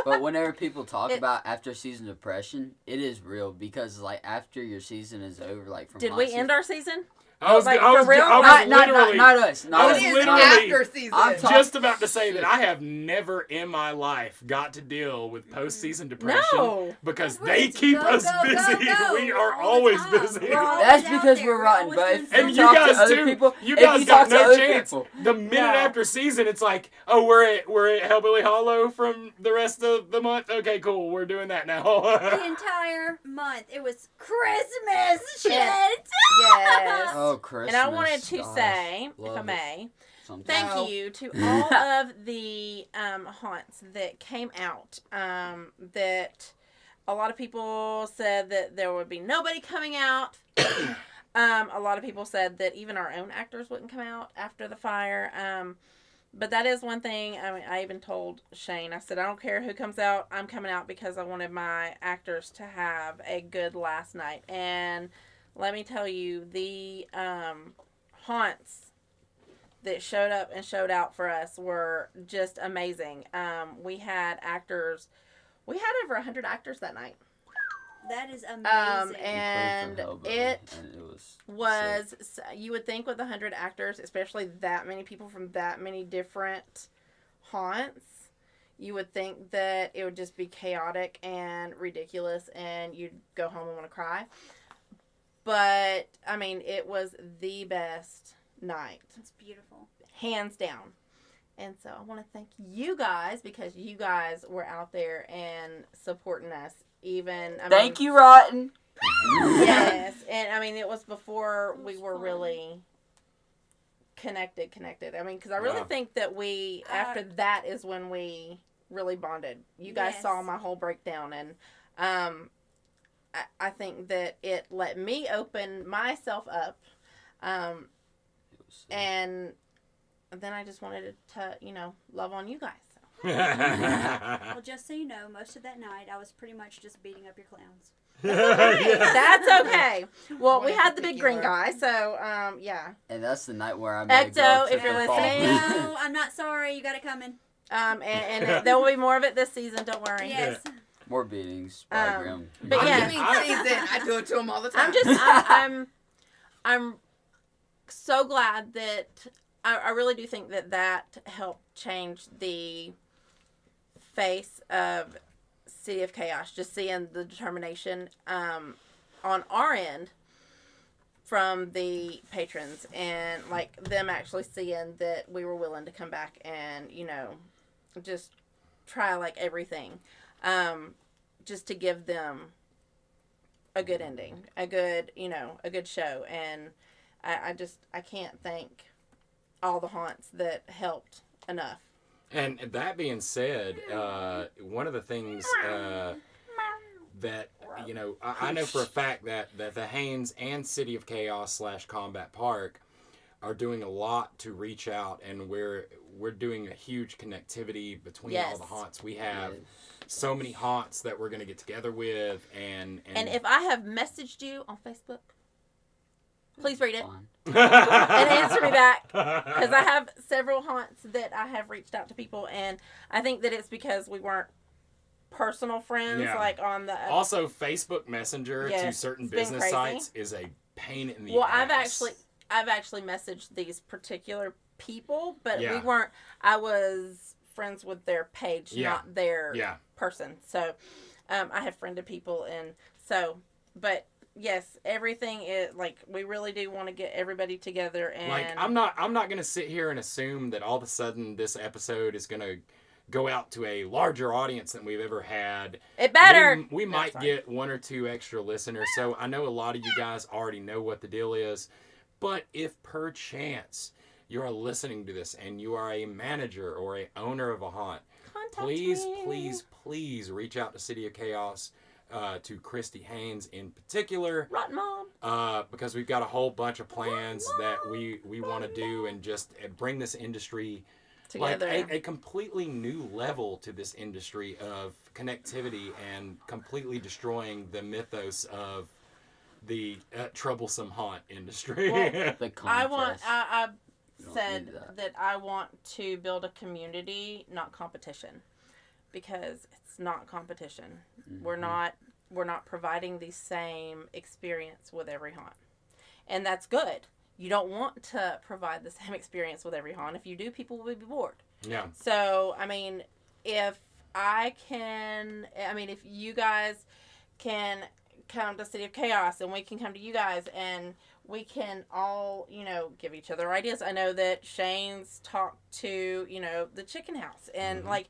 But whenever people talk It's- about after season depression, it is real because, like, after your season is over, like, from did my we season, end our season? I was Like, I was for real? literally not us. I Not was It us. is literally- after season. I'm talking- just about to say that I have never in my life got to deal with post-season depression No. because That's they right. keep Go, us go, go, busy. go. We are All the always time. busy. We're always That's out because there. we're rotten, always but doing if And something. you talk to guys other too. people- You if guys you got talk to no other chance. people- The minute No. after season, it's like, oh, we're at Hellbilly Hollow from the rest of the month. Okay, cool. We're doing that now. The entire month. It was Christmas shit. Yes. Oh, Christmas. And I wanted to gosh, say, if love I it. may, Sometimes. thank No. you to all of the haunts that came out. That a lot of people said that there would be nobody coming out. A lot of people said that even our own actors wouldn't come out after the fire. But that is one thing. I mean, I even told Shane, I said, I don't care who comes out. I'm coming out because I wanted my actors to have a good last night. And let me tell you, the haunts that showed up and showed out for us were just amazing. We had actors. We had over 100 actors that night. That is amazing. And Including for Hellbilly, it and it was, you would think with 100 actors, especially that many people from that many different haunts, you would think that it would just be chaotic and ridiculous and you'd go home and want to cry. But, I mean, it was the best night. It's beautiful. Hands down. And so I want to thank you guys because you guys were out there and supporting us. Thank you, Rotten. Yes. And I mean, it was before we were really connected. I mean, because I really Yeah. think that we, after that is when we really bonded. You guys Yes. saw my whole breakdown, and I think that it let me open myself up, and then I just wanted to, love on you guys. Well, just so you know, most of that night I was pretty much just beating up your clowns. That's okay. Well, One we in had the big green particular. guy, so yeah. And that's the night where I made a Ecto, girl if trip you're and fall. listening. No, I'm not sorry. You got it coming. And there will be more of it this season. Don't worry. Yes. More beatings. By Graham. but I yeah. mean, season. I do it to him all the time. I'm so glad that I really do think that helped change the face of City of Chaos. Just seeing the determination on our end from the patrons, and like them actually seeing that we were willing to come back and just try like everything, just to give them a good ending, a good show. And I can't thank all the haunts that helped enough. And that being said, one of the things that I know for a fact that the Haynes and City of Chaos / Combat Park are doing a lot to reach out, and we're doing a huge connectivity between all the haunts. We have so many haunts that we're going to get together with, and if I have messaged you on Facebook, please read it Fine. and answer me back, because I have several haunts that I have reached out to people, and I think that it's because we weren't personal friends, like on the also Facebook Messenger to certain it's been business crazy. sites is a pain in the Well, ass. I've actually messaged these particular people, but Yeah. we weren't. I was friends with their page, not their person. So I have friended people, and so, but yes, everything is like, we really do want to get everybody together. And like, I'm not going to sit here and assume that all of a sudden this episode is going to go out to a larger audience than we've ever had. It better. We might get 1 or 2 extra listeners. So I know a lot of you guys already know what the deal is. But if perchance you are listening to this and you are a manager or a owner of a haunt, please reach out to City of Chaos, to Christy Haynes in particular. Rotten Mom. Because we've got a whole bunch of plans that we want to do, and just bring this industry Together. like a completely new level to this industry of connectivity, and completely destroying the mythos of the troublesome haunt industry. Well, The I don't said need that. that I want to build a community, not competition, because it's not competition. Mm-hmm. We're not providing the same experience with every haunt, and that's good. You don't want to provide the same experience with every haunt. If you do, people will be bored. Yeah. So, I mean, if you guys can come to City of Chaos, and we can come to you guys, and we can all, give each other ideas. I know that Shane's talked to, the chicken house, and like,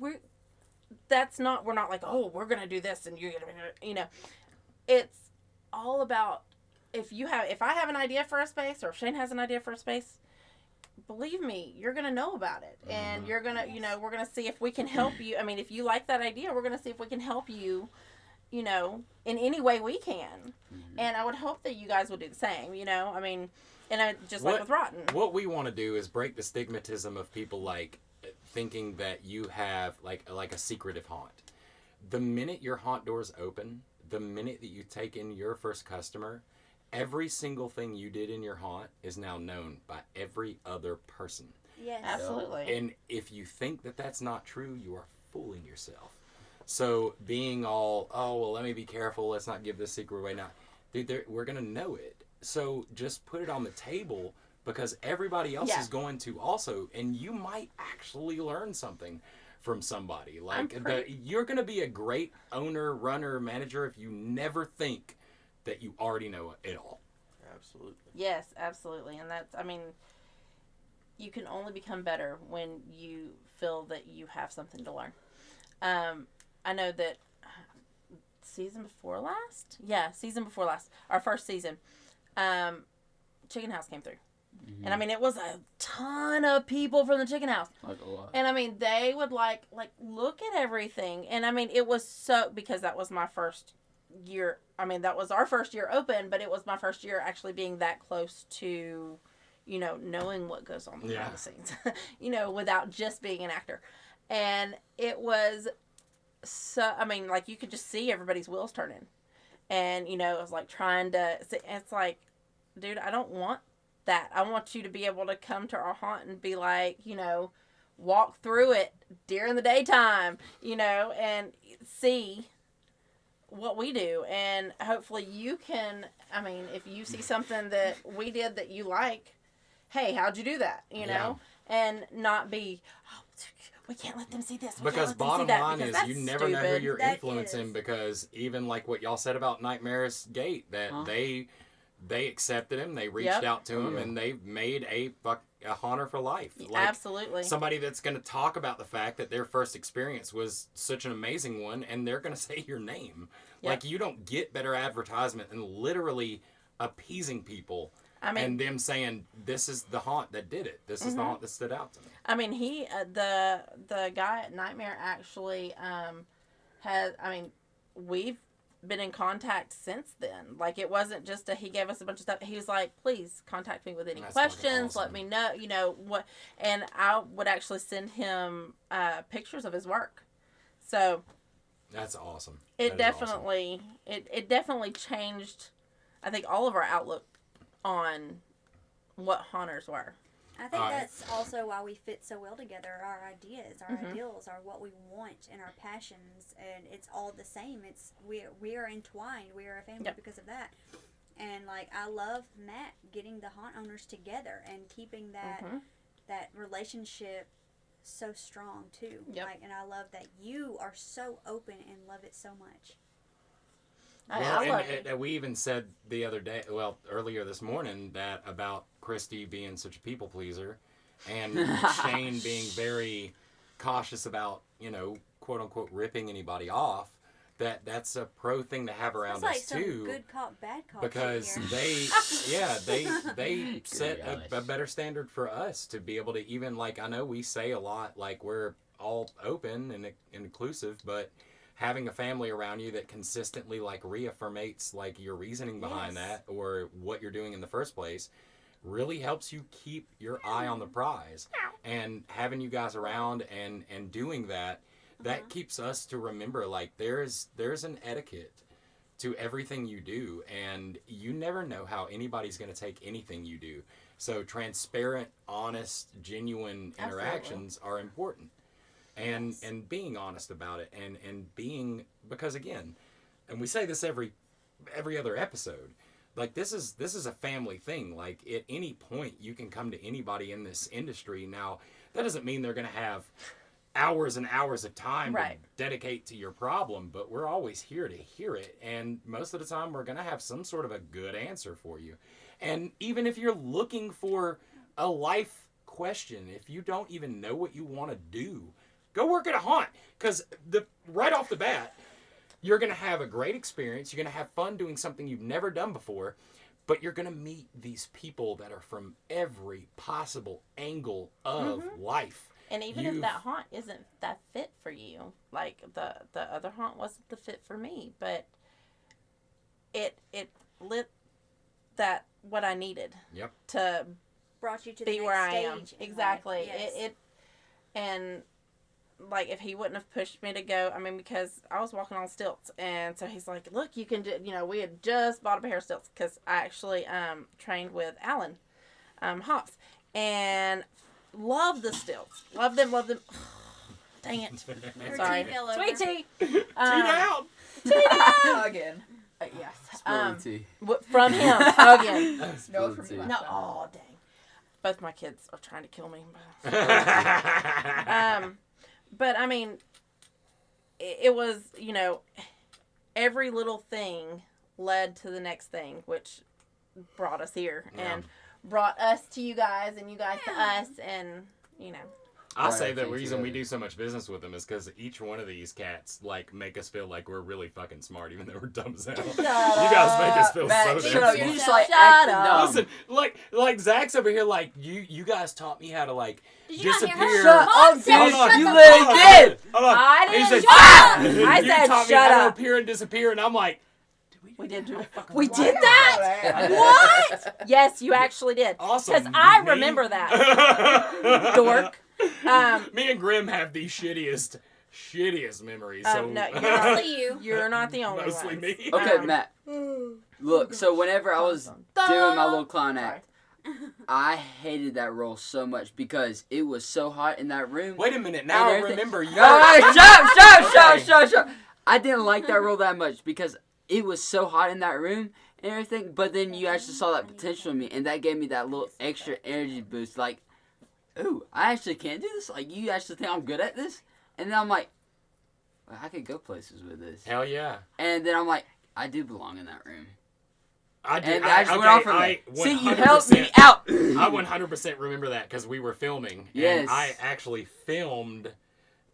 we're not like, oh, we're going to do this and you're going to, it's all about, if I have an idea for a space, or if Shane has an idea for a space, believe me, you're going to know about it. And you're going to, we're going to see if we can help you. I mean, if you like that idea, we're going to see if we can help you, in any way we can. And I would hope that you guys would do the same, I mean, just like with Rotten. What we want to do is break the stigmatism of people like thinking that you have like a secretive haunt. The minute your haunt doors open, the minute that you take in your first customer, every single thing you did in your haunt is now known by every other person. Yes. Absolutely. And if you think that that's not true, you are fooling yourself. So being all, oh, well, let me be careful, let's not give this secret away. Now, dude, we're going to know it. So just put it on the table, because everybody else is going to also, and you might actually learn something from somebody. Like, you're going to be a great owner, runner, manager if you never think that you already know it all. Absolutely. Yes, absolutely. And that's, you can only become better when you feel that you have something to learn. I know that season before last, our first season, Chicken House came through. And I mean, it was a ton of people from the chicken house. Like a lot. And I mean, they would like look at everything. And I mean, it was so, because that was my first year. I mean, that was our first year open, but it was my first year actually being that close to, you know, knowing what goes on behind the scenes, you know, without just being an actor. And it was so, I mean, like, you could just see everybody's wheels turning. And, you know, it was like trying to, it's like, dude, I don't want that. I want you to be able to come to our haunt and be like, you know, walk through it during the daytime, you know, and see what we do. And hopefully you can, I mean, if you see something that we did that you like, hey, how'd you do that, you know? And not be, oh, we can't let them see this. Because bottom line is, you never know who you're influencing, because even like what y'all said about Nightmare's Gate, that they accepted him, they reached out to him, and they made a haunter for life. Like, absolutely. Somebody that's going to talk about the fact that their first experience was such an amazing one, and they're going to say your name. Like, you don't get better advertisement than literally appeasing people. I mean, and them saying, this is the haunt that did it. This is the haunt that stood out to me. I mean, he, the guy at Nightmare actually has, I mean, we've been in contact since then. Like, it wasn't just he gave us a bunch of stuff. He was like, please contact me with any questions. Awesome. Let me know, you know, what. And I would actually send him pictures of his work. So. That's awesome. It definitely, awesome. It definitely changed, I think, all of our outlook on what haunters were. I think that's also why we fit so well together. Our ideas, our ideals, are what we want, and our passions, and it's all the same. It's we are entwined. We are a family because of that. And like, I love Matt getting the haunt owners together and keeping that that relationship so strong too. Like, and I love that you are so open and love it so much. Well, and we even said the other day, earlier this morning, that about Christy being such a people pleaser, and Shane being very cautious about, you know, quote unquote, ripping anybody off. That's a pro thing to have around us too. Good cop, bad cop. Because they set a better standard for us to be able to even, like, I know we say a lot, like, we're all open and inclusive, but having a family around you that consistently, like, reaffirmates, like, your reasoning behind that, or what you're doing in the first place, really helps you keep your eye on the prize. And having you guys around and doing that, that keeps us to remember, like, there's an etiquette to everything you do, and you never know how anybody's going to take anything you do. So transparent, honest, genuine interactions are important. And being honest about it, and being, because again, and we say this every other episode, like, this is a family thing. Like, at any point you can come to anybody in this industry. Now, that doesn't mean they're going to have hours and hours of time to dedicate to your problem, but we're always here to hear it, and most of the time we're going to have some sort of a good answer for you. And even if you're looking for a life question, if you don't even know what you want to do, go work at a haunt, because right off the bat, you're going to have a great experience. You're going to have fun doing something you've never done before, but you're going to meet these people that are from every possible angle of life. And even if that haunt isn't that fit for you, like the other haunt wasn't the fit for me, but it lit that what I needed to brought you to be the where I next am. stage. Exactly. Yes. And like, if he wouldn't have pushed me to go, I mean, because I was walking on stilts, and so he's like, look, you can do, you know, we had just bought a pair of stilts, because I actually trained with Alan Hops, and love the stilts. Love them. Dang it. Sorry. Sweet tea. Tea down. Tea down. Again. Yes. Tea. From him. Again. No, from you. No. Oh, dang. Both my kids are trying to kill me. But I mean, it was, you know, every little thing led to the next thing, which brought us here and brought us to you guys, and you guys to us, and, you know. I Right, say I the think reason we together. do so much business with them is because each one of these cats like make us feel like we're really fucking smart, even though we're dumb as hell. You guys make us feel Matt, so shut damn up. You smart. just like Shut acting up. dumb. Listen, like Zach's over here, like you guys taught me how to like Did you not hear her? disappear. Shut Mom up, said dude. shut You the literally fuck did. Hold on. I He didn't said, shut "Ah!" up. I You said taught me shut how to up. appear and disappear, and I'm like, We did do fucking We right. did that? What? Yes, you actually did. Awesome. Because I Me? remember that. Dork. Me and Grim have the shittiest memories. So No, you're Mostly you. You're not the only mostly one. me. Okay, Um, Matt. Look, so whenever I was doing my little clown act, I hated that role so much because it was so hot in that room. Wait a minute. Now I And everything- remember you. No, shut Okay. up. I didn't like that role that much because it was so hot in that room and everything. But then you actually saw that potential in me, and that gave me that little extra energy boost. Like, ooh, I actually can do this. Like, you actually think I'm good at this? And then I'm like, well, I could go places with this. Hell yeah. And then I'm like, I do belong in that room. I did. And I just went off from there. See, you helped me out. I 100% remember that because we were filming. Yes. And I actually filmed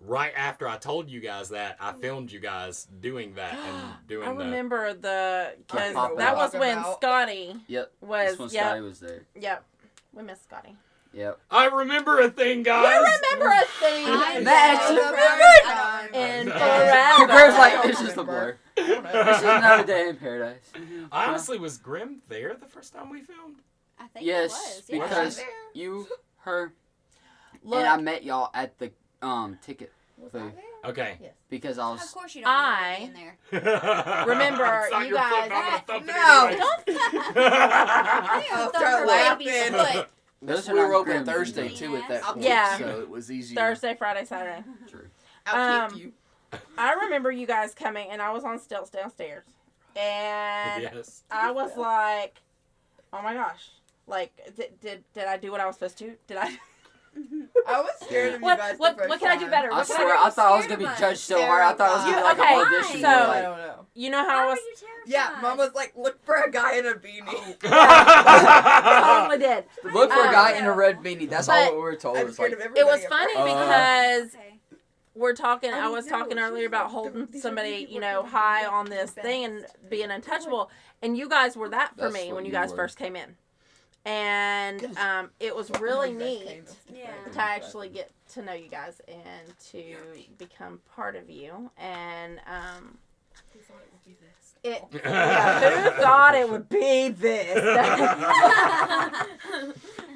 right after I told you guys that. I filmed you guys doing that and doing I remember because popped that up. was when About- Scotty Yep. was, This one yep, Scotty was there. yep. We miss Scotty. Yep. I remember a thing, guys. You remember a thing. I Matt, know. actually- I don't And remember. forever. Graham's I like, don't it's just a blur. remember. It's just another day in paradise. I honestly was Grim there the first time we filmed. I think it Yes, was. Yeah. because there? you, her, Look, and I met y'all at the ticket Was booth I there? Okay. because I Of was. course you don't I- remember being there. Remember, It's not you your foot, guys- but I'm gonna thump it No. anyway. I'll Thumb start her laughing. baby's foot. Those we are were not open Grim Thursday people. too at that point, Yeah. so it was easier. Thursday, Friday, Saturday. True. I'll kick you. I remember you guys coming, and I was on stilts downstairs, and Yes. I was like, "Oh my gosh!" Like, did I do what I was supposed to? Did I? I was scared of you What- guys. what- the first what can I do time. better? I What can I swear, do? I thought I was Scared gonna be of judged us. so hard. I thought I was gonna like Okay, audition. so- I don't know. You know how How I are was you terrified? Yeah, Mom was like, look for a guy in a beanie. totally did. Look for a guy Um, in a red beanie. That's but all we were told. I'm It was scared like, of everybody. It was at funny first. because Okay. we're talking. I Oh, was no, talking she earlier was about like, holding these are somebody, people you that know, can high do on the this thing and best. being untouchable. And you guys were that for That's me what when you you guys were. first came in. And it was really neat Yeah. to actually get to know you guys and to become part of you. And Who thought it would be this? who thought it would be this?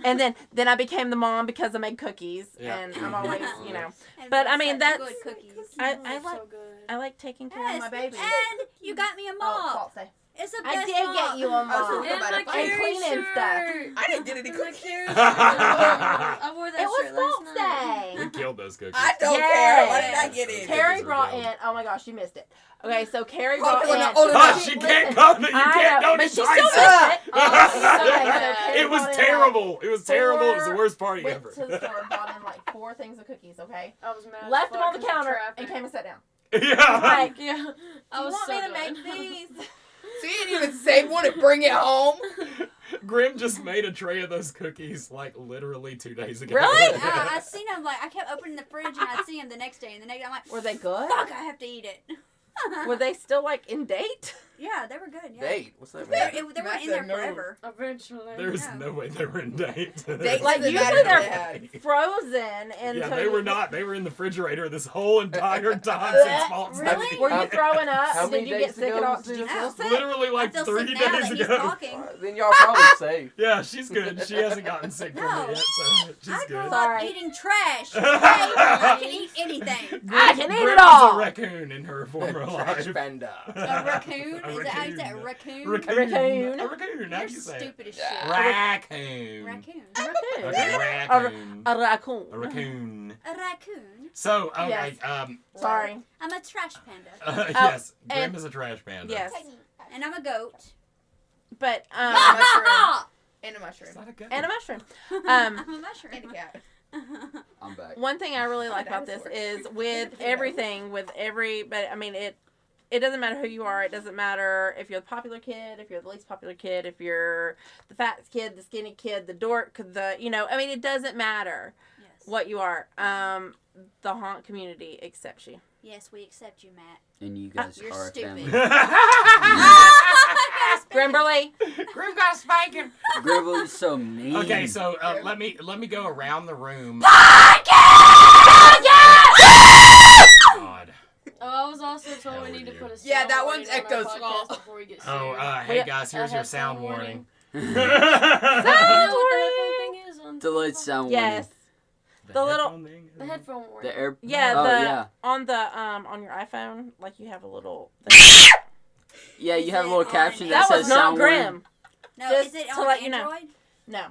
And then I became the mom because I made cookies, Yeah. and I'm always, you know, And But, they're I mean, such that's- good cookies. I like taking care of Yes, my baby. and you got me a Oh, mop. False Day. It's the I best did mop. get you a I was mom. thinking about it. And cleaning stuff. I didn't get any cookies. I wore that It was shirt last False night. We Day. killed those cookies. I don't Yes. care. Why did I get Yes. it? Carrie Cookies were brought good. in. Oh my gosh, you missed it. Okay, so Carrie Oh, brought we're in. not old Oh, enough. she Listen, can't come. You I can't know, don't but she entice still her. missed it. Okay, so Carrie It was brought in, like, terrible. It was terrible. It was the four- worst party Went ever. to the store, bought in like 4 things of cookies. Okay, I was mad. left them on the counter and came and sat down. Yeah. Like, Yeah. do I you was want so me to good. make these? So you didn't even save one and bring it home? Grim just made a tray of those cookies like literally 2 days ago. Really? I seen them like I kept opening the fridge and I'd see them the next day and the next day I'm like, Were they good? fuck, I have to eat it. Were they still like in date? Yeah, they were good. Yeah. Date? What's that They, mean? they were Matt in there said no. forever. Eventually. There's Yeah. no way they were in date. Date Like, doesn't usually matter they're what they had. Frozen and Yeah, they were not. They were in the refrigerator this whole entire time since False Day. Really? Were you throwing up? How Did many you days get sick ago at all? was Did you this? feel sick? Literally I like feel 3 sick now days that he's ago. talking. Then y'all probably safe. Yeah, she's good. She hasn't gotten sick from No. it yet, so she's I grew good. up Sorry. eating trash. Okay? I can eat anything. I can eat Grim it was all. a raccoon in her former Trash life. panda. A raccoon? A Is that how you say it? raccoon. Raccoon? Raccoon. Raccoon. A raccoon. How You're do you say it? stupid as shit. Raccoon. Raccoon. Raccoon. Okay, raccoon. A raccoon. A raccoon. A raccoon. So, okay, Yes. Sorry. I'm a trash panda. yes, Grim and- is a trash panda. Yes. And I'm a goat. But mushroom. And a Is mushroom. that a goat? and a mushroom. I'm a mushroom. And a cat. I'm back. One thing I really like about this is with everything, with every, but I mean it doesn't matter who you are. It doesn't matter if you're the popular kid, if you're the least popular kid, if you're the fat kid, the skinny kid, the dork, I mean, it doesn't matter. Yes. what you are. The haunt community accepts you. Yes, we accept you, Matt. And you guys You're are a stupid. family. Grimberly. Grim got a spanking. Gribble's so mean. Okay, so let me go around the room. God. Oh, I was also told Hell we need to yeah. put a sound Yeah, that warning one's on our Echo's podcast fault. before we get serious. Oh, hey guys, here's your sound warning. You know what the headphone thing is on Delayed sound Yes. The little- the headphone warning. The air. Yeah, Oh, the yeah. on your iPhone, like you have a little thing. Yeah, you Is have a it little on- caption that That says was not sound warning. Grim. No, Just is it to on let you know. Android? No.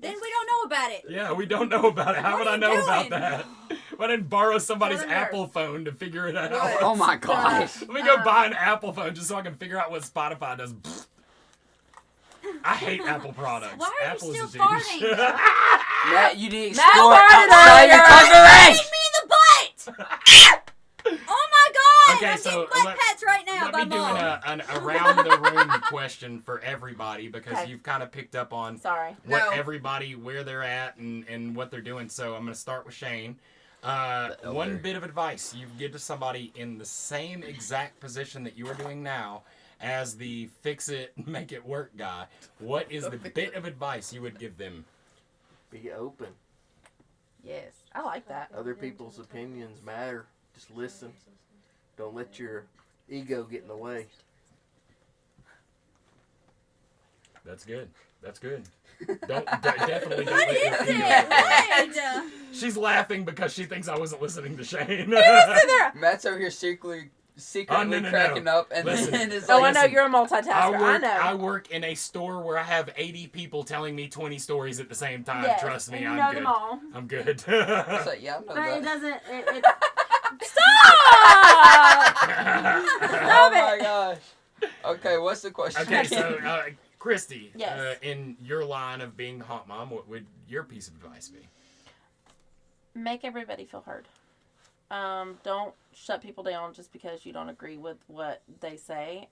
Then we don't know about it. Yeah, we don't know about it. How What would are I you know about doing? that? I didn't borrow somebody's What on earth? Apple phone to figure it out. What? Oh my gosh. Let me go buy an Apple phone just so I can figure out what Spotify does. I hate Apple products. Why are you Apple still is a farting? douche. Matt, you need to Matt explore farted outside your earlier. country. Hit me in the butt! Oh my god! Okay, I'm so getting butt let- pats right now Let by me do Mom. an around the room question for everybody because Okay. you've kind of picked up on Sorry. what No. everybody, where they're at and what they're doing. So I'm going to start with Shane. elder. One bit of advice you give to somebody in the same exact position that you are doing now as the fix it, make it work guy. What is the bit of advice you would give them? Be open. Yes. I like that. Other people's opinions matter. Just listen. Don't let your ego get in the way. That's good. That's good. Definitely don't let your ego Yeah. get away. Right. She's laughing because she thinks I wasn't listening to Shane. Matt's over here secretly Oh, no. cracking up, and Listen. then it's Oh, like, I know you're a multitasker. I know. I work in a store where I have 80 people telling me 20 stories at the same time. Yes, Trust me, and you I'm know good. them all. I'm good. it's like, yeah, I know But it that. doesn't. It Stop! Oh my gosh. Okay, what's the question? Okay, so Christy, Yes. in your line of being haunt mom, what would your piece of advice be? Make everybody feel heard. Don't shut people down just because you don't agree with what they say.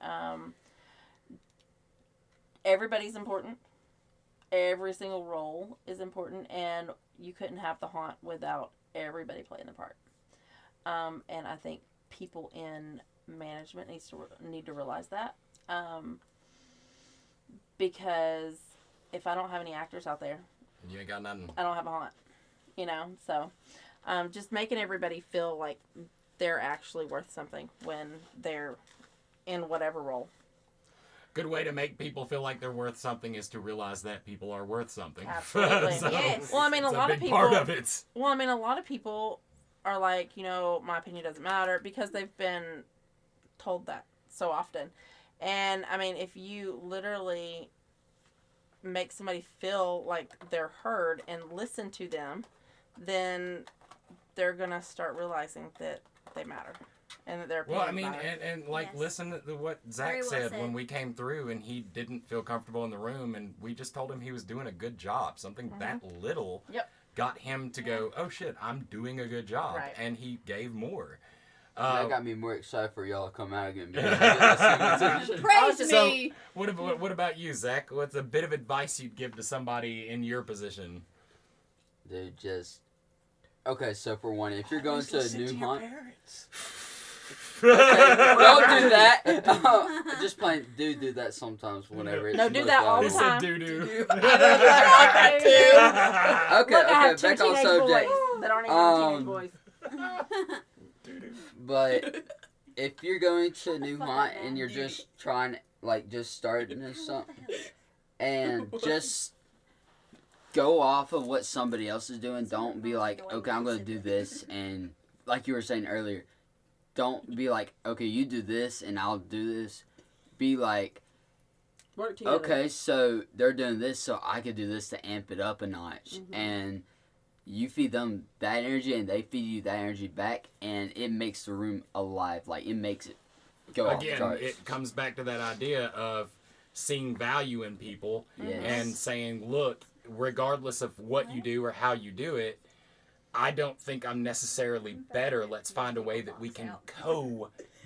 Everybody's important. Every single role is important, and you couldn't have the haunt without everybody playing the part. And I think people in management need to realize that. Because if I don't have any actors out there, You ain't got nothing. I don't have a haunt. You know, so just making everybody feel like they're actually worth something when they're in whatever role. Good way to make people feel like they're worth something is to realize that people are worth something. Absolutely. Yes. Well, I mean, a it's lot of big people. part of it. Well, I mean, a lot of people are like, you know, my opinion doesn't matter because they've been told that so often. And I mean, if you literally make somebody feel like they're heard and listen to them, then they're gonna start realizing that they matter and that their Well, opinions I mean, matter. and like, Yes. listen to what Zach Very well said said. when we came through and he didn't feel comfortable in the room, and we just told him he was doing a good job. Something that little Yep. got him to go, oh shit, I'm doing a good job. Right. And he gave more. That got me more excited for y'all to come out again. Because I get that same attention. Praise So- me. What about you, Zach? What's a bit of advice you'd give to somebody in your position? Dude, just... Okay, so for one, if you're going to a new hunt... Don't do that! Just plain, dude, do that sometimes whenever it's... No, do most that all He the valuable. time. said doo-doo. I like that too. Okay, Look, I have okay, two back on teenage subject. boys that aren't even teenage boys. But if you're going to a new Fuck hunt that, and you're dude. just trying, like, just starting or something, and just go off of what somebody else is doing. Don't be like, okay, I'm going to do this, and like you were saying earlier, don't be like, okay, you do this and I'll do this. Be like, Work together. okay, so they're doing this, so I could do this to amp it up a notch. Mhm. And you feed them that energy, and they feed you that energy back, and it makes the room alive. Like, it makes it go off the Again, charts. it comes back to that idea of seeing value in people Yes. and saying, look, regardless of what you do or how you do it, I don't think I'm necessarily better. Let's find a way that we can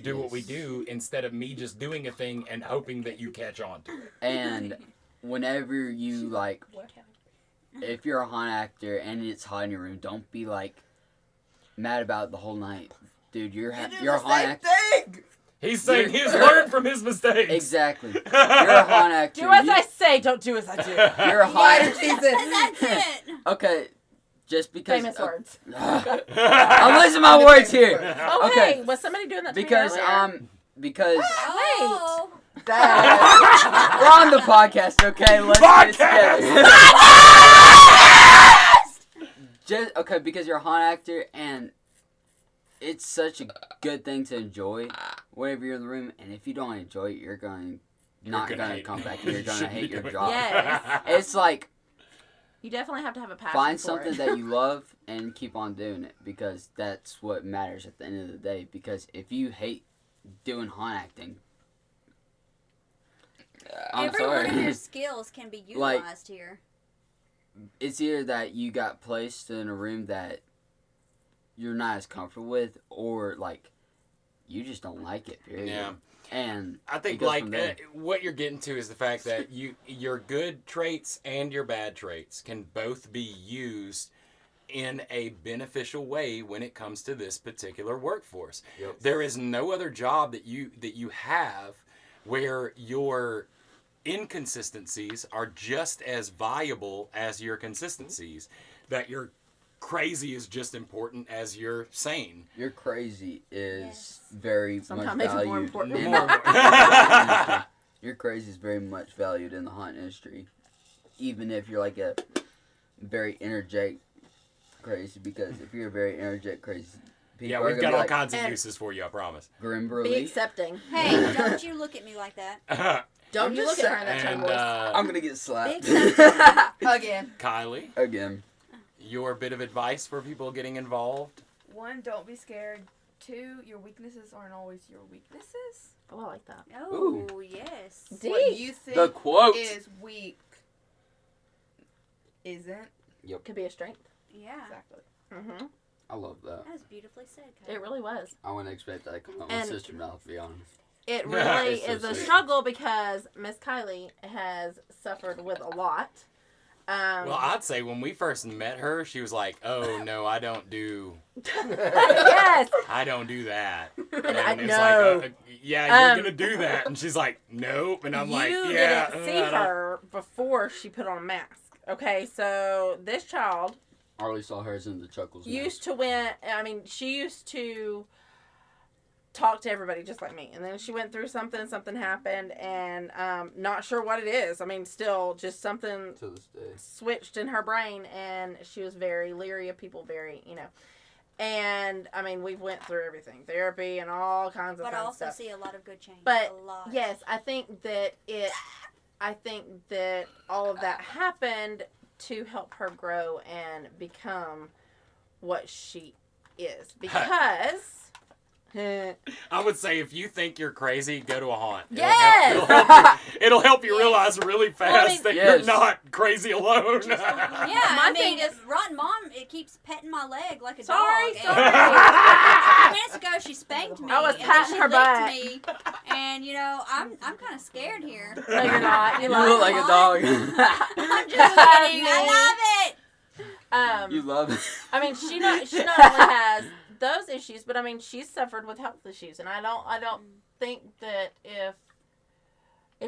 do what we Yes. do instead of me just doing a thing and hoping that you catch on to it. And whenever you, like, if you're a haunt actor and it's hot in your room, don't be like mad about it the whole night, dude. You're a haunt actor. Thing. He's saying he's learned from his mistakes. Exactly. You're a haunt actor. Do as I say, don't do as I do. You're a haunt Spider actor. Jesus. That's it. Okay, just because. Famous words. I'm losing my words here. Oh, Okay. hey, was somebody doing that to Because me earlier? because Oh. we're on the podcast, okay? Let's get it together. Just okay, because you're a haunt actor and it's such a good thing to enjoy whenever you're in the room, and if you don't enjoy it, you're not gonna come back and you're gonna hate your job. Yes. It's like You definitely have to have a passion find for something it. that you love and keep on doing it, because that's what matters at the end of the day. Because if you hate doing haunt acting, I'm Every one of sorry. your skills can be Like- utilized here. It's either that you got placed in a room that you're not as comfortable with, or like you just don't like it, period. Yeah. And I it think goes like from there. what you're getting to is the fact that your good traits and your bad traits can both be used in a beneficial way when it comes to this particular workforce. Yep. There is no other job that you have where your inconsistencies are just as valuable as your consistencies. That your crazy is just important as your sane. Your crazy is Yes. very Sometimes much even more valued. important. in More- the haunt industry. Your crazy is very much valued in the haunt industry, even if you're like a very energetic crazy. Because if you're a very energetic crazy, people Yeah, are we've gonna got be all like, kinds of and- uses for you, I promise. Grim Be Burley. accepting. Hey, don't you look at me like that. Don't I'm you just look at her in that tone and voice. I'm gonna get slapped Big Again. Kylie, again. your bit of advice for people getting involved? 1, don't be scared. 2, your weaknesses aren't always your weaknesses. Oh, I like that. Oh, yes. Deep. What you think The quote. is weak isn't. Could be a strength. Yeah. Exactly. Mm-hmm. I love that. That was beautifully said, Kyle. It really was. I wouldn't expect that to come from my And- sister now, to be honest. It really It's so is a sweet. struggle because Miss Kylie has suffered with a lot. Well, I'd say when we first met her, she was like, "Oh no, I don't do Yes. that." And I it's know. like, yeah, you're Um, gonna do that, and she's like, "Nope," and I'm You like, "Yeah." didn't see her before she put on a mask. Okay, so this child I already saw hers in the chuckles. used to she used to talk to everybody just like me. And then she went through something happened, and not sure what it is. I mean, still just something to this day. switched in her brain, and she was very leery of people, very, And, I mean, we went through everything. Therapy and all kinds of But I fun also stuff. see a lot of good change. But, a lot. yes, I think that all of that happened to help her grow and become what she is. Because... I would say if you think you're crazy, go to a haunt. Yes! It'll help you realize really fast Well, I mean- that Yes. you're not crazy alone. Yeah, My I thing mean, is- Rotten Mom, it keeps petting my leg like a Sorry, dog. sorry. And a few minutes ago, she spanked me. I was and patting then her she butt. licked me, and I'm kind of scared here. No, you're not. You love look like a dog. I'm just kidding. I love it. You love it. I mean, she not only has those issues, but I mean, she's suffered with health issues, and I don't think that if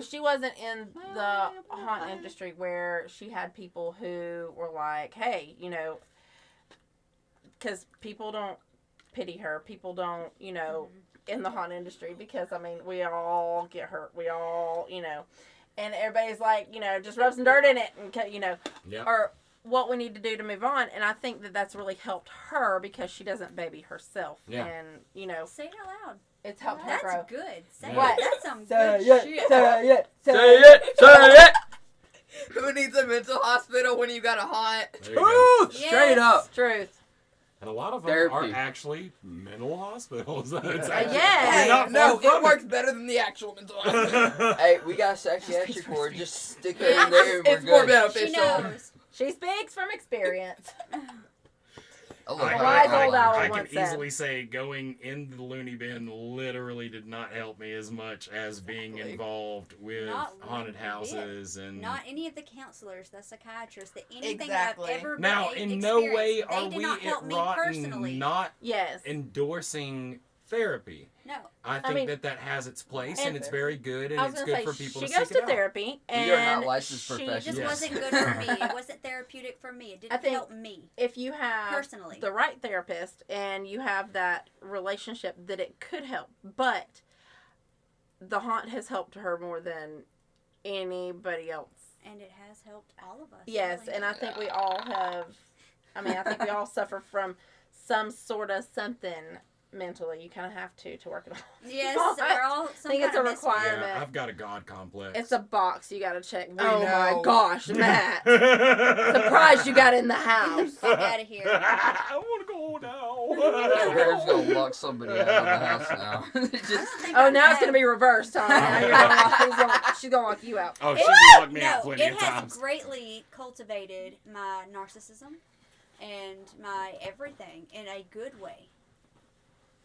she wasn't in the haunt industry where she had people who were like, hey, because people don't pity her, people don't, in the haunt industry, because I mean, we all get hurt, we all, and everybody's like, just rub some dirt in it, and Yep. or what we need to do to move on. And I think that that's really helped her because she doesn't baby herself. Yeah. And, Say it out loud. it's helped her That's grow. good. Say Yeah. what? That's some Say good it, shit. say it, say Say it, say it. Who needs a mental hospital when you got a haunt? There you go. Truth, straight Yes. up. Truth. And a lot of them Therapy. are actually mental hospitals. It's Yeah. actually- Hey, you're not No, far from it works better than the actual mental hospital. Hey, we got a psychiatric ward. Just stick it in there and we're It's more good. She beneficial. knows. She speaks from experience. love I, how wise I old like owl I can once said. easily say going into the loony bin literally did not help me as much as being Exactly. involved with Not haunted one bit. houses and. Not any of the counselors, the psychiatrists, anything Exactly. I've ever Now, been in no way experienced, are they did we not at help me ROTN personally. not Yes. endorsing therapy. No. I think mean, that has its place and and it's very good and I was it's gonna good say for people she to goes seek it to out. therapy, and We are not licensed she It just Yes. wasn't good for me. It wasn't therapeutic for me. It I didn't think- help me if you have personally. the right therapist and you have that relationship, that it could help. But the haunt has helped her more than anybody else. And it has helped all of us. Yes, really. and I think we all have. I mean, I think we all suffer from some sort of something mentally. You kind of have to work it off. Yes, we're all some think it's kind a of misfit. requirement. Yeah, I've got a God complex. It's a box you got to check. We Oh my know. gosh, Matt! Surprised you got in the house. Fuck out of here. I want to go now. Bear's gonna lock somebody out of the house now. I Just don't think Oh, I now it's have- gonna be reversed, huh? Now she's gonna lock you out. Oh, It- she's locked me out No, plenty it of has times. greatly cultivated my narcissism and my everything in a good way.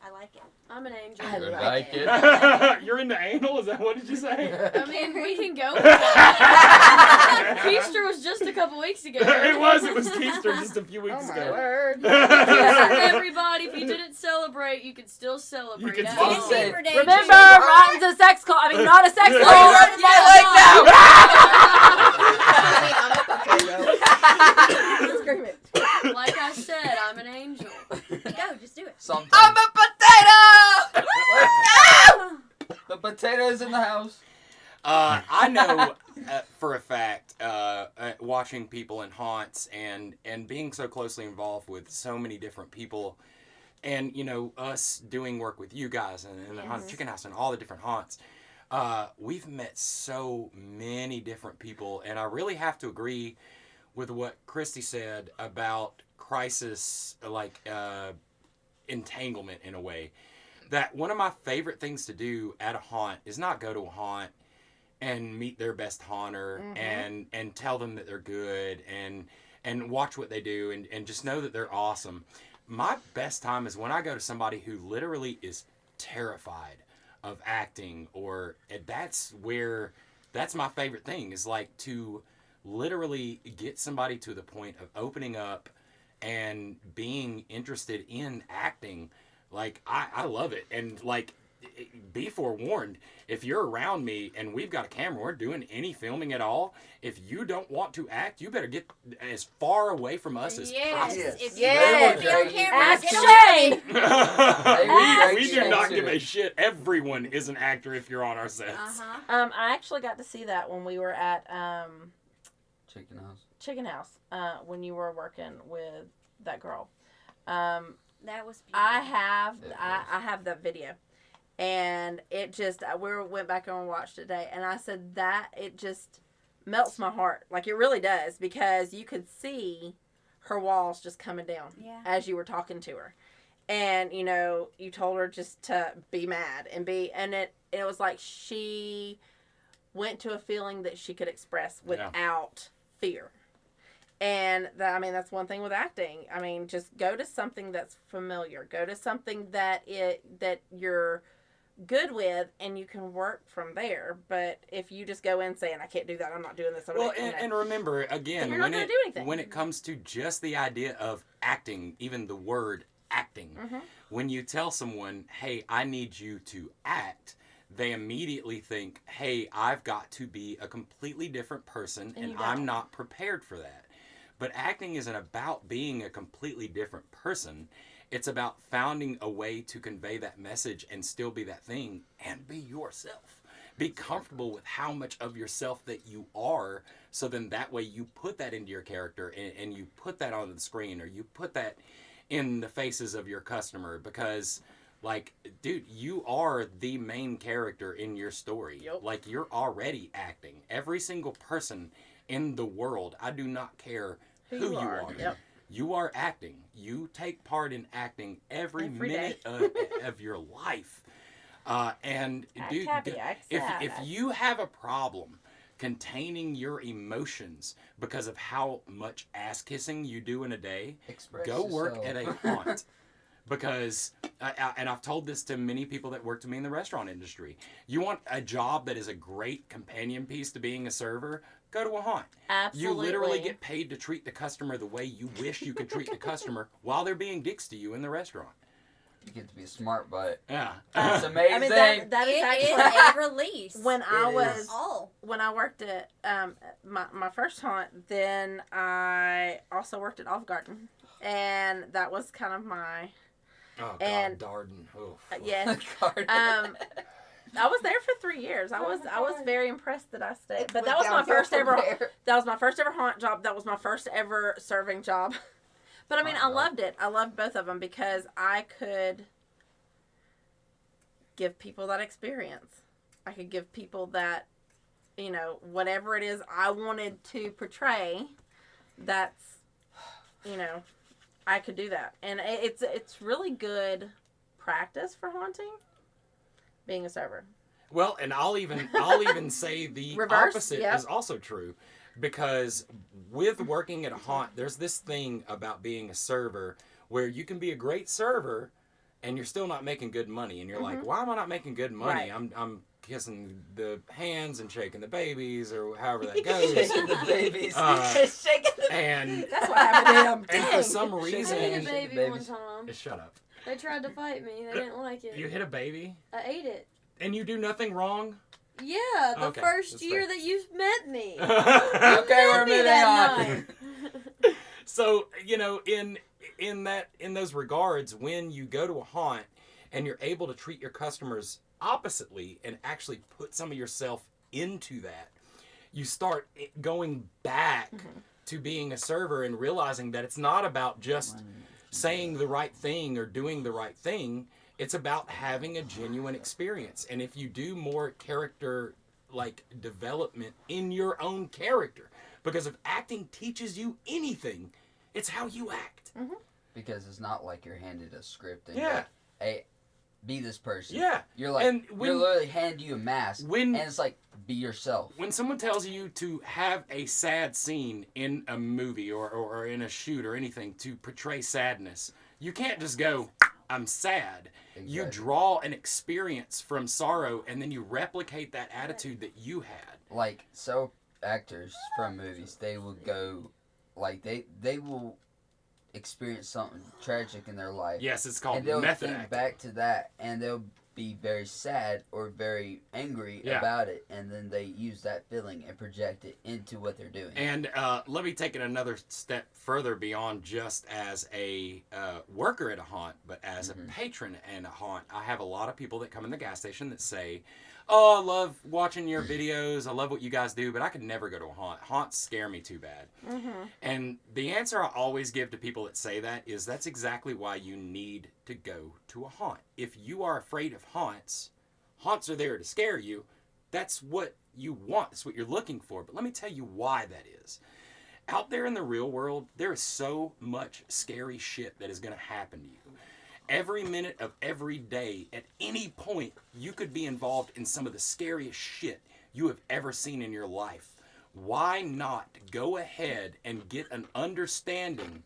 I like it. I'm an angel. I You like like it. it? You're into anal? Is that what did you say? I mean, we can go with that. Keister was just a couple weeks ago. It was Keister just a few weeks Oh my ago. word! Everybody, if you didn't celebrate, you can still celebrate. You can now. still It's say- Labor Day, Remember, too. Rotten's a sex cult. I mean, not a sex Oh, cult. Rub my leg now. Scream it. Like I said, I'm an angel. Go, just do it. Sometimes. I'm a potato. The potato's in the house. I know for a fact, watching people in haunts and being so closely involved with so many different people, and you know us doing work with you guys and the haunted chicken house and all the different haunts, we've met so many different people, and I really have to agree with what Christy said about crisis, like entanglement in a way. That one of my favorite things to do at a haunt is not go to a haunt and meet their best haunter and tell them that they're good and watch what they do and just know that they're awesome. My best time is when I go to somebody who literally is terrified of acting, or that's my favorite thing, is like to literally get somebody to the point of opening up and being interested in acting. Like, I love it. And, like, be forewarned, if you're around me and we've got a camera, we're doing any filming at all, if you don't want to act, you better get as far away from us as Yes. possible. If you Yes. want to be on camera, Ask get Shay. we do Shane not too. give a shit. Everyone is an actor if you're on our sets. Uh-huh. I actually got to see that when we were at Chicken house. Chicken House. When you were working with that girl. That was beautiful. I have that video, and it just we went back and watched it today, and I said that it just melts my heart, like it really does, because you could see her walls just coming down as you were talking to her, and you know you told her just to be mad and it was like she went to a feeling that she could express without fear. And that's one thing with acting. I mean, just go to something that's familiar. Go to something that you're good with, and you can work from there. But if you just go in saying, "I can't do that. I'm not doing this," And remember again, you're not gonna do anything. when it comes to just the idea of acting, even the word acting, when you tell someone, "Hey, I need you to act," they immediately think, "Hey, I've got to be a completely different person, and I'm not prepared for that." But acting isn't about being a completely different person. It's about finding a way to convey that message and still be that thing and be yourself. Be comfortable with how much of yourself that you are, so then that way you put that into your character and you put that on the screen, or you put that in the faces of your customer, because, like, dude, you are the main character in your story. Yep. Like, you're already acting. Every single person in the world, I do not care who you are. Yep. You are acting. You take part in acting every day. minute of your life. And Act dude, happy, act if sad. you have a problem containing your emotions because of how much ass kissing you do in a day, go work at a haunt. Because, and I've told this to many people that work to me in the restaurant industry, you want a job that is a great companion piece to being a server, go to a haunt. Absolutely. You literally get paid to treat the customer the way you wish you could treat the customer while they're being dicks to you in the restaurant. You get to be smart, but Yeah. it's amazing. I mean, that is It actually is a release. when I It was is. when I worked at my first haunt, then I also worked at Olive Garden, and that was kind of my Oh, God, And- Darden. Oh, yes. I was there for 3 years. I was very impressed that I stayed. It But went that was my downhill first from ever. there. That was my first ever haunt job. That was my first ever serving job. But I mean, I loved it. I loved both of them because I could give people that experience. I could give people that, whatever it is I wanted to portray. That's, I could do that, and it's really good practice for haunting. Being a server. Well, and I'll even say the Reverse, opposite yep. is also true, because with working at a haunt, there's this thing about being a server where you can be a great server, and you're still not making good money, and you're like, why am I not making good money? Right. I'm kissing the hands and shaking the babies, or however that goes. Shaking the babies. Shaking the And That's what happened to him. and for some I hit a reason, baby babies. one time. shut up. They tried to fight me. They didn't like it. You hit a baby, I ate it. and you do nothing wrong. Yeah, the Okay, first that's year fair. that you met me. Okay, we're me moving that on. night. So, in those regards, when you go to a haunt and you're able to treat your customers oppositely and actually put some of yourself into that, you start going back to being a server and realizing that it's not about just saying the right thing or doing the right thing. It's about having a genuine experience. And if you do more character development in your own character, because if acting teaches you anything, it's how you act. Because it's not like you're handed a script and Yeah. you're like, hey, be this person. Yeah. You're like, And you're literally hand you a mask, when- and it's like, be yourself. When someone tells you to have a sad scene in a movie or in a shoot or anything to portray sadness, you can't just go, I'm sad. You Exactly. draw an experience from sorrow and then you replicate that attitude that you had. Like, so actors from movies, they will go, like, they will experience something tragic in their life. Yes, it's called And they'll method think acting. back to that, and they'll be very sad or very angry Yeah. about it, and then they use that feeling and project it into what they're doing. And let me take it another step further beyond just as a worker at a haunt, but as a patron in a haunt. I have a lot of people that come in the gas station that say, oh, I love watching your videos. I love what you guys do, but I could never go to a haunt. Haunts scare me too bad. And the answer I always give to people that say that is that's exactly why you need to go to a haunt. If you are afraid of haunts, haunts are there to scare you. That's what you want. That's what you're looking for. But let me tell you why that is. Out there in the real world, there is so much scary shit that is going to happen to you. Every minute of every day, at any point, you could be involved in some of the scariest shit you have ever seen in your life. Why not go ahead and get an understanding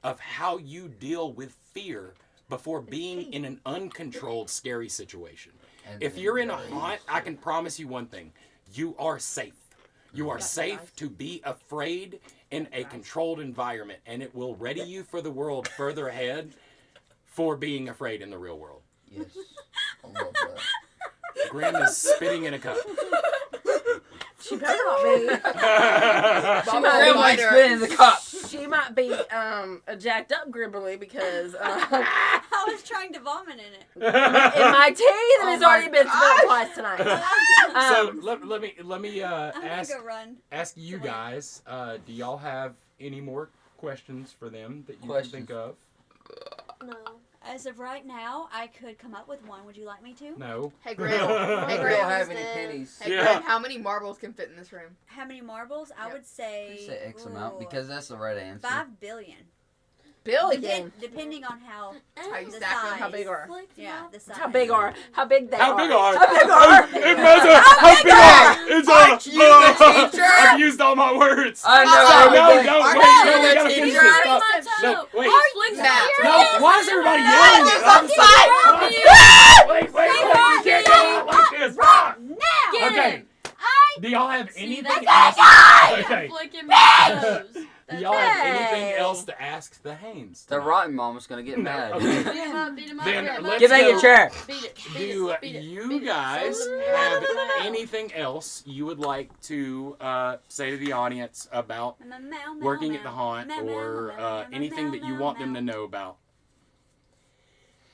of how you deal with fear before being in an uncontrolled, scary situation? And If then you're in a very haunt, I can promise you one thing. You are safe. You are safe to be afraid in a controlled environment, and it will ready you for the world further ahead for being afraid in the real world. Yes. I love that. Grim is spitting in a cup. She better not be. Mama might Grim be Like later. spit in the cup. She might be jacked up gribbly because I was trying to vomit in it. in my tea that has my already been spilled gosh. twice tonight. So Um, let me I'm gonna ask go run. you guys. Do y'all have any more questions for them that you Questions. can think of? No. As of right now, I could come up with one. Would you like me to? No. Hey, Grim. We Hey, don't Grim. have any pennies. Hey, Yeah. Grim, how many marbles can fit in this room? How many marbles? I Yep. would say. Please say X amount ooh, because that's the right answer. 5 billion. Billy game. Depending on how you the stack them, size. How big are? Yeah, the size. How big are? How big they How are? big are? How big are? It matters. How big are? It's Aren't you the teacher? I've used all my words. I know. No, everybody- no, Aren't wait, you no, we the gotta finish teacher? this. Stop. No, wait. Matt. No, why is everybody I yelling was it? I'm on sorry. site. Wait, you can't go out like this. Rock. Now. Okay. Do y'all have See, anything that's else? Okay. Flicking my toes. Do y'all have Hey. anything else to ask the Haynes? The rotten mom is gonna get No, mad. okay. Beat him up, beat him up. Then beat him up. let's Give back go. your chair. Beat it, beat Do it, beat it, you beat it. guys So- have anything else you would like to say to the audience about working at the haunt or anything that you want them to know about?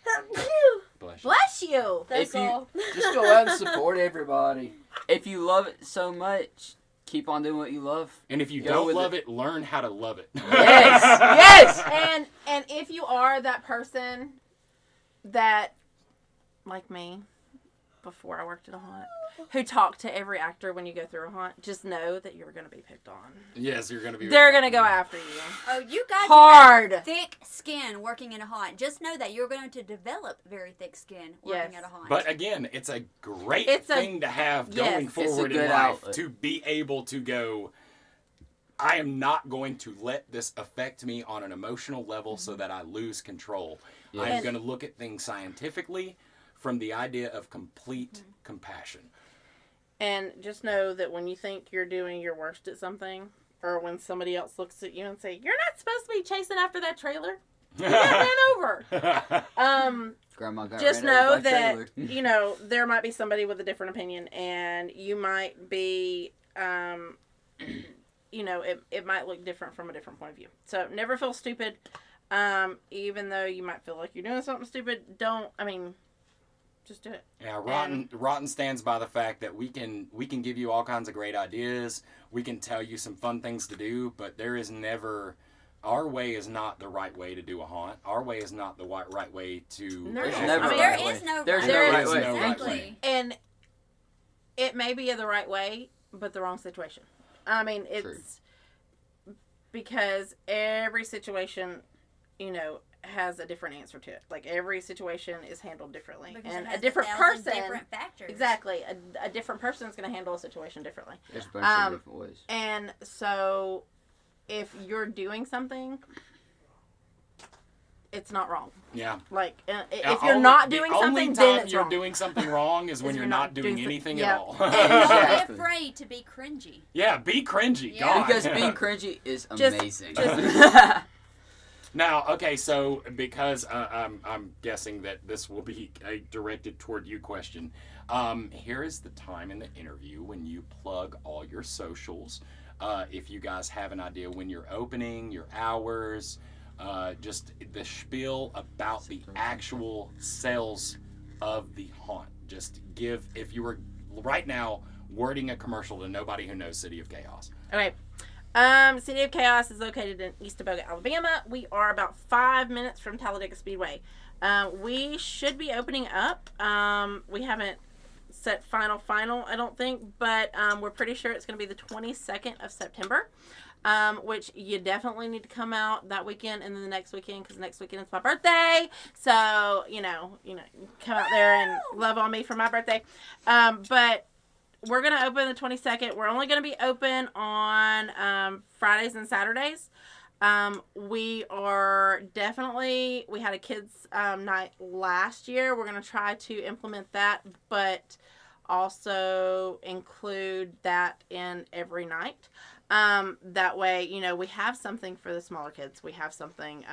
Bless you. Bless you. That's If you- all. Just go out and support everybody. If you love it so much, keep on doing what you love. And if you Go don't with love it, learn how to love it. Yes. And if you are that person that, like me, before I worked at a haunt, who talked to every actor when you go through a haunt, just know that you're going to be picked on. Yes, you're gonna be. They're going to go after you. Oh, you guys Hard. have thick skin working in a haunt. Just know that you're going to develop very thick skin working Yes. at a haunt. But again, it's a great It's a- thing to have yes. going It's a forward in good life outlet. to be able to go. I am not going to let this affect me on an emotional level so that I lose control. Yes. I'm going to look at things scientifically from the idea of complete compassion. And just know that when you think you're doing your worst at something, or when somebody else looks at you and say, "You're not supposed to be chasing after that trailer," you got ran over. Grandma got Just ran over know by a that trailer. you know there might be somebody with a different opinion, and you might be, you know, it might look different from a different point of view. So never feel stupid, even though you might feel like you're doing something stupid. Just do it. Yeah, Rotten stands by the fact that we can give you all kinds of great ideas. We can tell you some fun things to do, but there is never. Our way is not the right way to do a haunt. Our way is not the right way to. There's offer never a a there right haunt. way. is no There's right no way. right way. No right Exactly. way. And it may be the right way, but the wrong situation. I mean, it's because every situation, you know, has a different answer to it. Like every situation is handled differently, Because and it has a different 1,000 person. different factors. Exactly, a different person is going to handle a situation differently. There's a bunch of different ways. And so, if you're doing something, it's not wrong. Yeah. Like if you're not doing something, the then only time it's you're wrong. doing something wrong is when Is you're you're not not doing doing anything yeah. at all. And Exactly. don't be afraid to be cringy. Yeah, be cringy. Yeah. God. Because being cringy is Just- amazing. Now, okay, so because I'm guessing that this will be a directed toward you question. Here is the time in the interview when you plug all your socials. If you guys have an idea when you're opening, your hours, just the spiel about the actual sales of the haunt. Just give, if you were right now wording a commercial to nobody who knows City of Chaos. Okay. City of Chaos is located in Eastaboga, Alabama. We are about 5 minutes from Talladega Speedway. We should be opening up. We haven't set final, I don't think, but we're pretty sure it's going to be the 22nd of September, which you definitely need to come out that weekend and then the next weekend, because next weekend is my birthday. So, you know, come out there and love on me for my birthday. But we're going to open the 22nd. We're only going to be open on Fridays and Saturdays. We had a kids night last year. We're going to try to implement that, but also include that in every night. That way, you know, we have something for the smaller kids. We have something,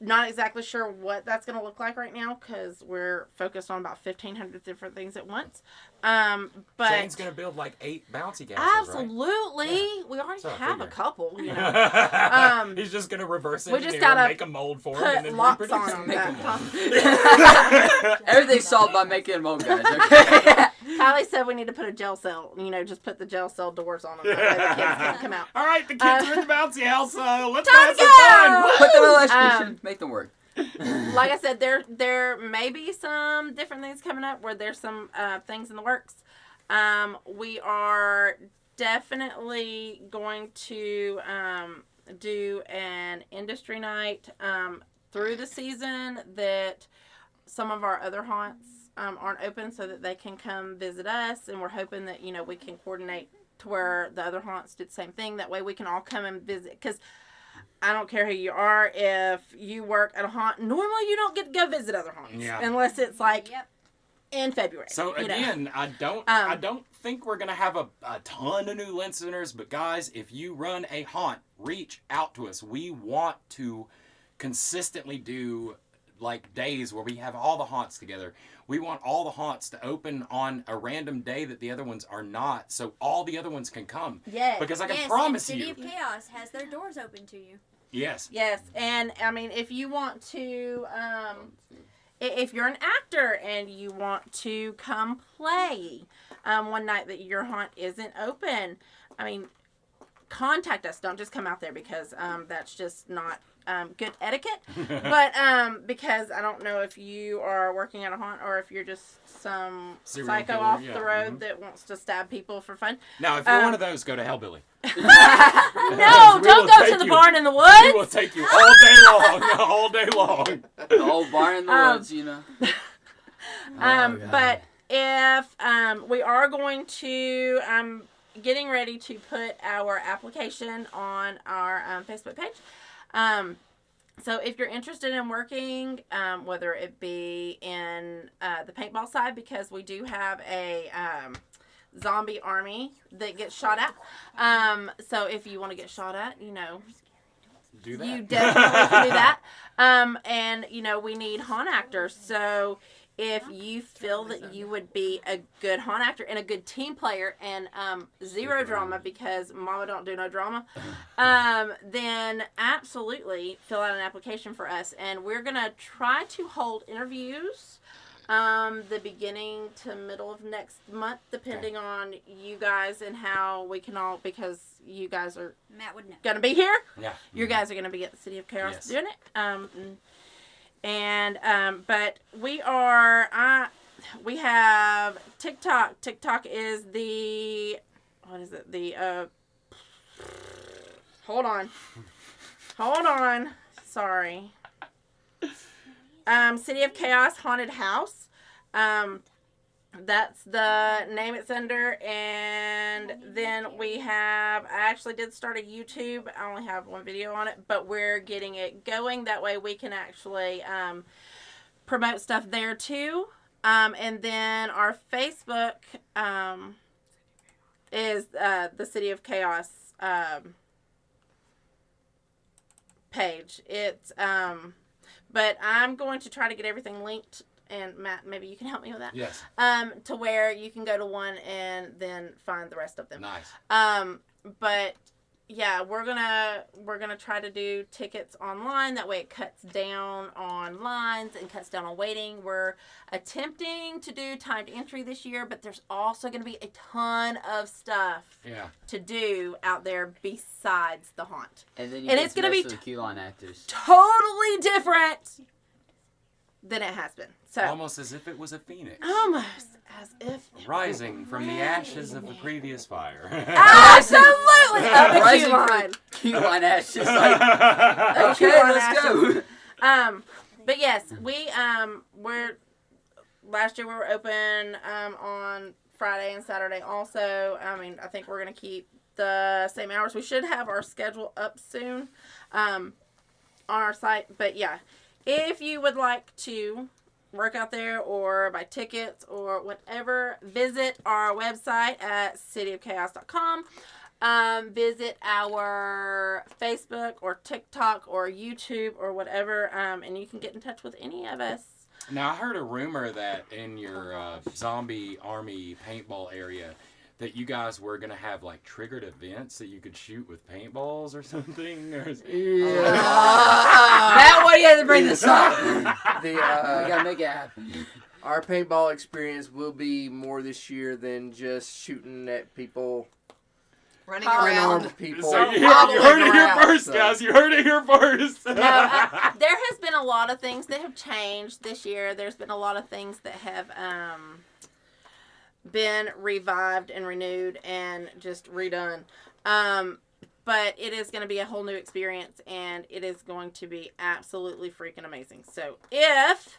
not exactly sure what that's going to look like right now because we're focused on about 1,500 different things at once. But Shane's going to build like 8 bouncy castles, absolutely. Yeah. We already So I have a figured. couple, you know. right? He's just going to reverse we engineer, just gotta make a mold for him, and Put then locks reproduce on it. them. Make that 'em Everything's solved by making them old guys. Okay. Kylie said we need to put a gel cell. You know, just put the gel cell doors on them. That way the kids can come out. All right, the kids are in the bouncy house. Let's Time have to some fun. go! Put them in electrocution. Make them work. Like I said, there may be some different things coming up where there's some things in the works. We are definitely going to do an industry night through the season that some of our other haunts aren't open so that they can come visit us, and we're hoping that, you know, we can coordinate to where the other haunts do the same thing. That way we can all come and visit, because I don't care who you are, if you work at a haunt, normally you don't get to go visit other haunts unless it's like in February. So again, I don't think we're gonna have a ton of new listeners, but guys, if you run a haunt, reach out to us. We want to consistently do like days where we have all the haunts together. We want all the haunts to open on a random day that the other ones are not, so all the other ones can come. Yes. Because I can promise and you. City of Chaos has their doors open to you. Yes. Yes, and I mean, if you want to, if you're an actor and you want to come play one night that your haunt isn't open, I mean, contact us. Don't just come out there, because that's just not good etiquette. But because I don't know if you are working at a haunt or if you're just some Serial psycho killer, off the road that wants to stab people for fun. Now, if you're one of those, go to Hellbilly. No, don't go to the barn in the woods. We will take you all day long, all day long. The old barn in the woods, you know. But if we are going to, getting ready to put our application on our Facebook page. So if you're interested in working, whether it be in the paintball side, because we do have a zombie army that gets shot at. So if you want to get shot at, you know, Do that. you definitely can do that. And, you know, we need haunt actors. So if you feel that you would be a good haunt actor and a good team player and zero drama, because mama don't do no drama, then absolutely fill out an application for us. And we're going to try to hold interviews the beginning to middle of next month, depending on you guys and how we can all, because you guys are Matt would know. going to be here. Yeah. You guys are going to be at the City of Chaos Yes. doing it. But we are, we have TikTok. TikTok is the, what is it? The, hold on. Sorry. City of Chaos Haunted House. That's the name it's under. And then we have, I actually did start a YouTube. I only have one video on it, but we're getting it going. That way we can actually promote stuff there too. And then our Facebook is the City of Chaos page. It's but I'm going to try to get everything linked, and Matt, maybe you can help me with that. Yes. To where you can go to one and then find the rest of them. Nice. But yeah, we're gonna try to do tickets online. That way it cuts down on lines and cuts down on waiting. We're attempting to do timed entry this year, but there's also gonna be a ton of stuff to do out there besides the haunt. And then you And get it's to gonna know be some key line actors. Totally different than it has been. So Almost as if it was a phoenix. almost as if it Rising from the ashes of the previous fire. absolutely of the Rising queue line. Key line ashes. Like, Of okay, queue line let's ashes. go. But yes, we're last year we were open on Friday and Saturday also. I mean, I think we're gonna keep the same hours. We should have our schedule up soon on our site. But yeah, if you would like to work out there or buy tickets or whatever, visit our website at cityofchaos.com. Visit our Facebook or TikTok or YouTube or whatever, and you can get in touch with any of us. Now, I heard a rumor that in your zombie army paintball area that you guys were going to have, like, triggered events that you could shoot with paintballs or something. Or... Matt, why do you have to bring this up? The We gotta make it happen. our paintball experience will be more this year than just shooting at people, Running unarmed around. people. So you Wobbling heard it here around, first, so. guys. You heard it here first. No, there has been a lot of things that have changed this year. There's been a lot of things that have been revived and renewed and just redone. But it is going to be a whole new experience, and it is going to be absolutely freaking amazing. So if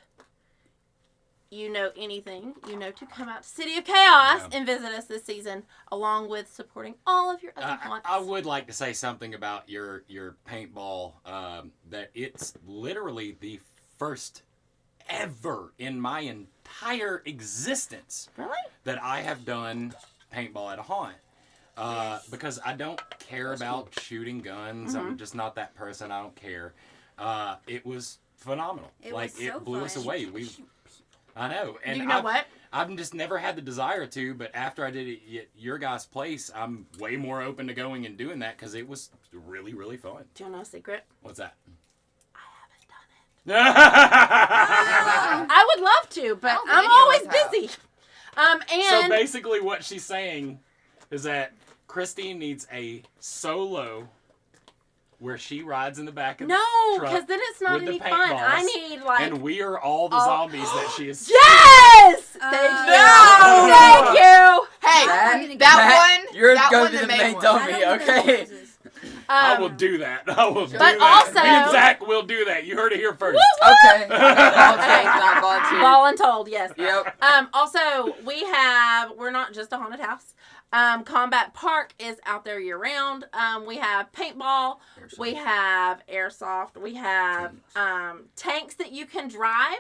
you know anything, you know to come out to City of Chaos and visit us this season, along with supporting all of your other haunts. I would like to say something about your paintball, that it's literally the first ever in my entire existence that I have done paintball at a haunt. Because I don't care about shooting guns. I'm just not that person. I don't care. It was phenomenal. It blew us away. I know. And you know what? I've just never had the desire to, but after I did it at your guys' place, I'm way more open to going and doing that because it was really, really fun. Do you know a secret? What's that? I haven't done it. I would love to, but I'm always busy. So basically what she's saying is that Christine needs a solo where she rides in the back of the truck. because then it's not with any the fun. paintballs, I need and we are all the zombies that she is. Yes! Thank you. Thank you. Hey, that one. You're that going one to be the main main one. dummy, okay? I will do that. I will do But that. also- Me and Zach will do that. You heard it here first. Okay. Volunteer. Voluntold, yes. Yep. Also, we're not just a haunted house. Combat Park is out there year round. We have paintball. We have airsoft. We have tanks that you can drive,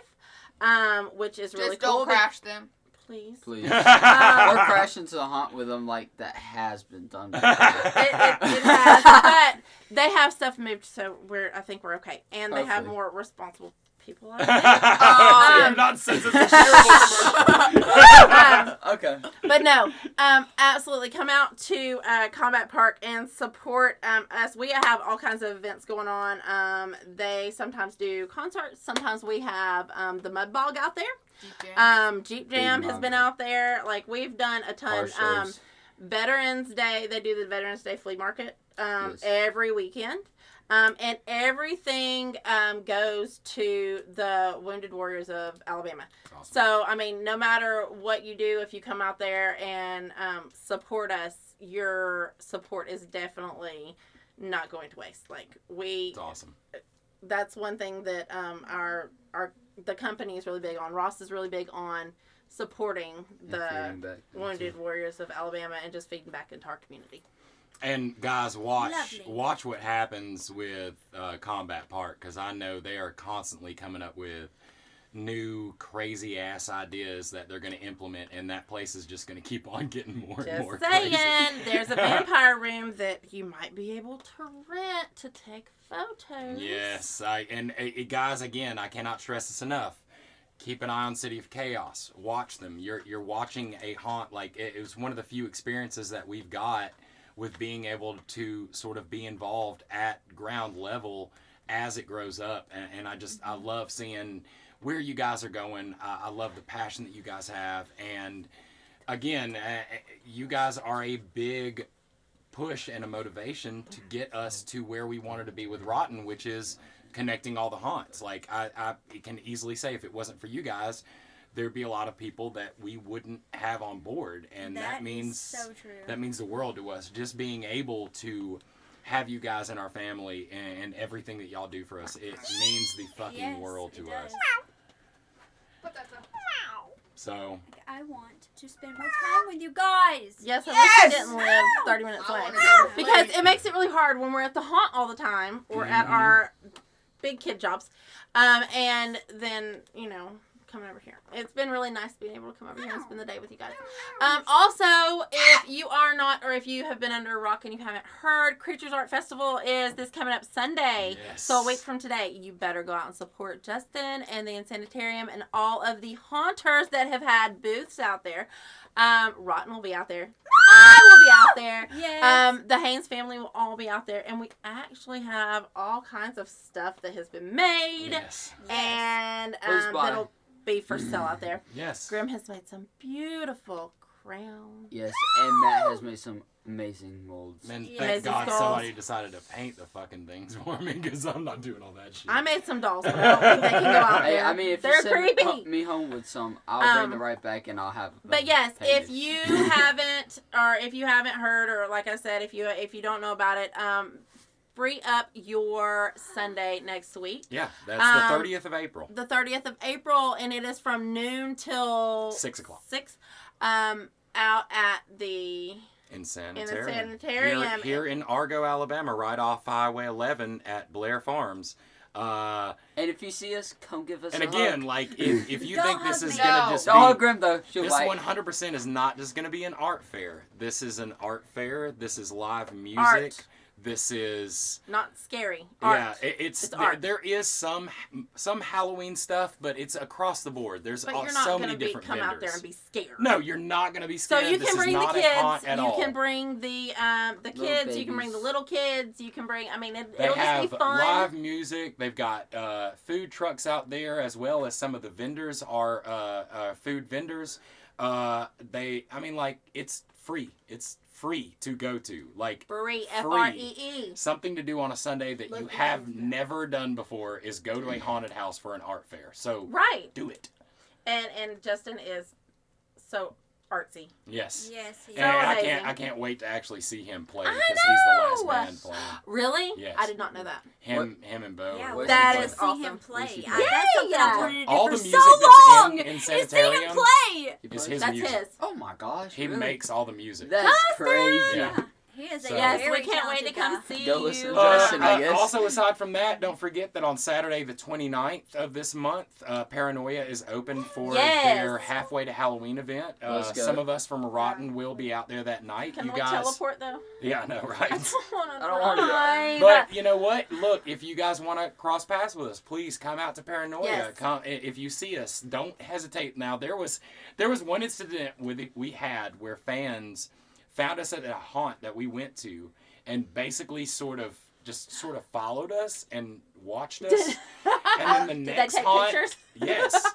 which is really Just cool. don't crash them. Please. Please. Or crash into a haunt with them like that has been done before. It has, but they have stuff moved, so I think we're okay. And they have Hopefully. more responsible people out You're there. not since it's a terrible commercial. Okay. But no, absolutely come out to Combat Park and support us. We have all kinds of events going on. They sometimes do concerts. Sometimes we have the Mud Bog out there. Jeep Jam has been out there. Like, we've done a ton. Car shows. Veterans Day, they do the Veterans Day flea market Yes. every weekend. And everything goes to the Wounded Warriors of Alabama. Awesome. So, I mean, no matter what you do, if you come out there and support us, your support is definitely not going to waste. Like, It's awesome. that's one thing that the company is really big on. Ross is really big on supporting the Wounded Warriors of Alabama and just feeding back into our community. And guys, watch Lovely. what happens with Combat Park, because I know they are constantly coming up with new crazy ass ideas that they're going to implement, and that place is just going to keep on getting more and more Just saying, crazy. there's a vampire room that you might be able to rent to take photos. Yes, guys, again, I cannot stress this enough. Keep an eye on City of Chaos. Watch them. You're watching a haunt. Like, it was one of the few experiences that we've got with being able to sort of be involved at ground level as it grows up. And I love seeing where you guys are going. I love the passion that you guys have. And again, you guys are a big push and a motivation to get us to where we wanted to be with ROTN, which is connecting all the haunts. Like, I can easily say, if it wasn't for you guys, there'd be a lot of people that we wouldn't have on board, and that means so true. that means the world to us. Just being able to have you guys in our family and everything that y'all do for us, it means the fucking world to us. So I want to spend more time with you guys. Yes, I wish I didn't live 30 minutes away. Because it makes it really hard when we're at the haunt all the time or at our big kid jobs. And then, coming over here. It's been really nice being able to come over here and spend the day with you guys. Also, if you are not, or if you have been under a rock and you haven't heard, Creatures Art Festival is this coming up Sunday. Yes. So a week from today, you better go out and support Justin and the Insanitarium and all of the haunters that have had booths out there. ROTN will be out there. I will be out there. Yes. The Haynes family will all be out there. And we actually have all kinds of stuff that has been made. yes, And Please buy. that'll be for sale out there. yes. Grim has made some beautiful crown. Yes, and Matt has made some amazing molds. And Yeah. thank Amazing God skulls. somebody decided to paint the fucking things for me because I'm not doing all that shit. I made some dolls, but I don't think they can go out Hey, there. I mean, if They're you send creepy. me home with some, I'll bring Um, them right back and I'll have them But yes, painted. if you haven't, or if you haven't heard, or like I said, if you don't know about it, free up your Sunday next week, Yeah, that's the Um, 30th of April. the 30th of April, and it is from noon till 6 o'clock. 6. Out at the In in the Sanitarium. sanitarium. Here in Argo, Alabama, right off Highway 11 at Blair Farms. And if you see us, come give us And a again, hug. like, if you Don't think this hug is me. going No. to just Don't hug be... Grim, though. She'll This like. 100% is not just going to be an art fair. This is an art fair. This is live music. Art. This is... Not scary. Yeah, Art. it's It's art. there is some Halloween stuff, but it's across the board. There's But you're so not many going to different come vendors. out there and be scared. No, you're not going to be So scared. you This can is bring the not a haunt kids. at You all. can bring the kids. You can bring the babies. little kids. You can bring. I mean, They it'll have just be fun. live music. They've got food trucks out there, as well as some of the vendors are food vendors. It's free. It's free to go to. Like, Free. free. FREE. Something to do on a Sunday that you have never done before is go to a haunted house for an art fair. So Right. do it. And Justin is so artsy. Yes. Yes, he And I amazing. can't wait to actually see him play I because he's the know! last man playing. Really? Yes. I did not know that. Him and Bo. Yeah, are we What's That that he is is see awesome. him play. What's he That's play? something I wanted to do All for the so music that's long. in Is see him Sanitarium play. is his That's music. his. Oh my gosh. He really? makes all the music. That's crazy. Yeah. He is a So- Yes, very we can't wait to talented come guy. see Go you. listen to Justin, I guess. Also, aside from that, don't forget that on Saturday, the 29th of this month, Paranoia is open for Yes. their halfway to Halloween event. Let's go. Some of us from ROTN will be out there that night. Can you we guys, teleport though? yeah, I know, right? I don't want to. I don't wanna drive. But you know what? Look, if you guys want to cross paths with us, please come out to Paranoia. Yes. Come if you see us. Don't hesitate. Now there was one incident we had where fans found us at a haunt that we went to, and basically sort of followed us and watched us. And then the Did they next take haunt, pictures? yes,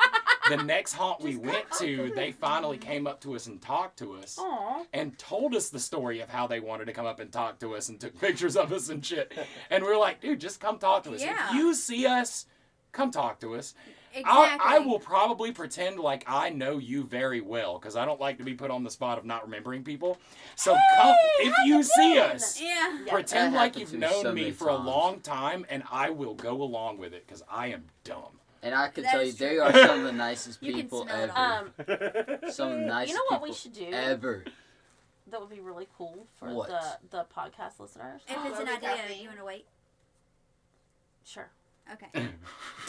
the next haunt we went to, they finally came up to us and talked to us. Aw. And told us the story of how they wanted to come up and talk to us and took pictures of us and shit. And we were like, dude, just come talk to us. Yeah. If you see us, come talk to us. Exactly. I will probably pretend like I know you very well because I don't like to be put on the spot of not remembering people. So come if you see us. Yeah. Pretend That like happened you've to me known so me many for a times. long time, and I will go along with it because I am dumb. And I can That tell you, is they true. are some of the nicest You can people smell it ever. on Some of the nicest You know what we people should do? ever. That would be really cool for What? the podcast listeners. If it's an Go to idea, caffeine. you want to wait? Sure. Okay.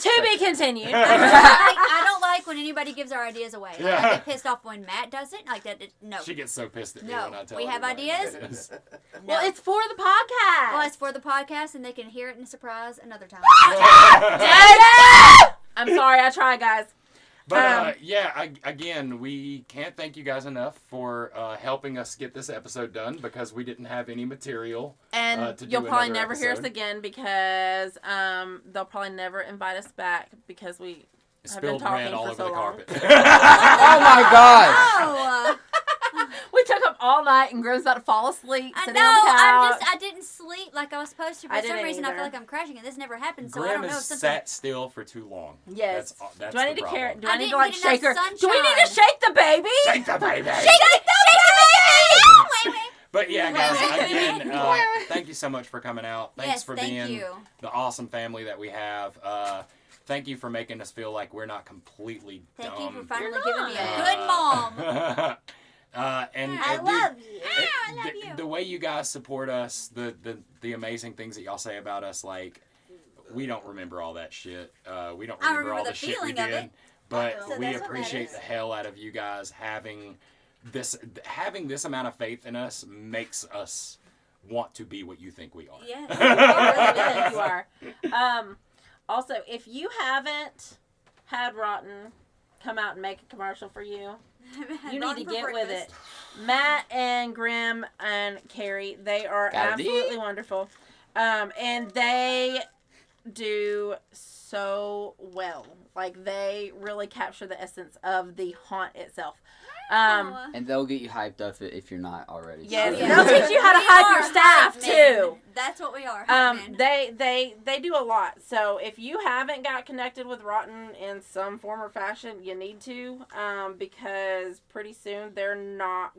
To be continued. I don't like when anybody gives our ideas away. Like, Yeah. I get pissed off when Matt does it. Like that. No. She gets so pissed at me No. when I tell We have everybody ideas? what it is. No. Well, it's for the podcast. Well, it's for the podcast, and they can hear it in a surprise another time. I'm sorry, I tried, guys. But again, we can't thank you guys enough for helping us get this episode done because we didn't have any material. And to do you'll probably another never hear us episode. again because they'll probably never invite us back because we have been Spilled talking red all for over so the long. carpet. Oh my gosh! Oh, We took up all night and Grim's about to fall asleep I sitting know. on the couch. I didn't sleep like I was supposed to. For I some didn't reason, I either. feel like I'm crashing, and this never happened. So I Grim don't know if has something. sat still for too long. Yes. That's Do I the need to problem. care? Do I I need to didn't like get shake her? enough Do we need to sunshine. shake the baby? Shake the baby! Shake the baby! But yeah, guys, Wait. again, thank you so much for coming out. Thanks Yes, for thank being you. the awesome family that we have. Thank you for making us feel like we're not completely Thank dumb. you for finally You're giving me a not. good mom. And I dude, love you. I love you. the way you guys support us, the amazing things that y'all say about us, like we don't remember all that shit. We don't I remember all remember the the shit we feeling of did. it. But So we that's what appreciate matters. the hell out of you guys having this amount of faith in us makes us want to be what you think we are. Yes. You are. Also, if you haven't had ROTN come out and make a commercial for you, you need to get with it. Matt and Grim and Carrie, they are Got it. absolutely wonderful. And they do so well. Like, they really capture the essence of the haunt itself. And they'll get you hyped up if you're not already. Yes, Yeah. and they'll teach you how to hype your staff hype men. too. That's what we are. Hype men. They do a lot. So if you haven't got connected with Rotten in some form or fashion, you need to, because pretty soon they're gonna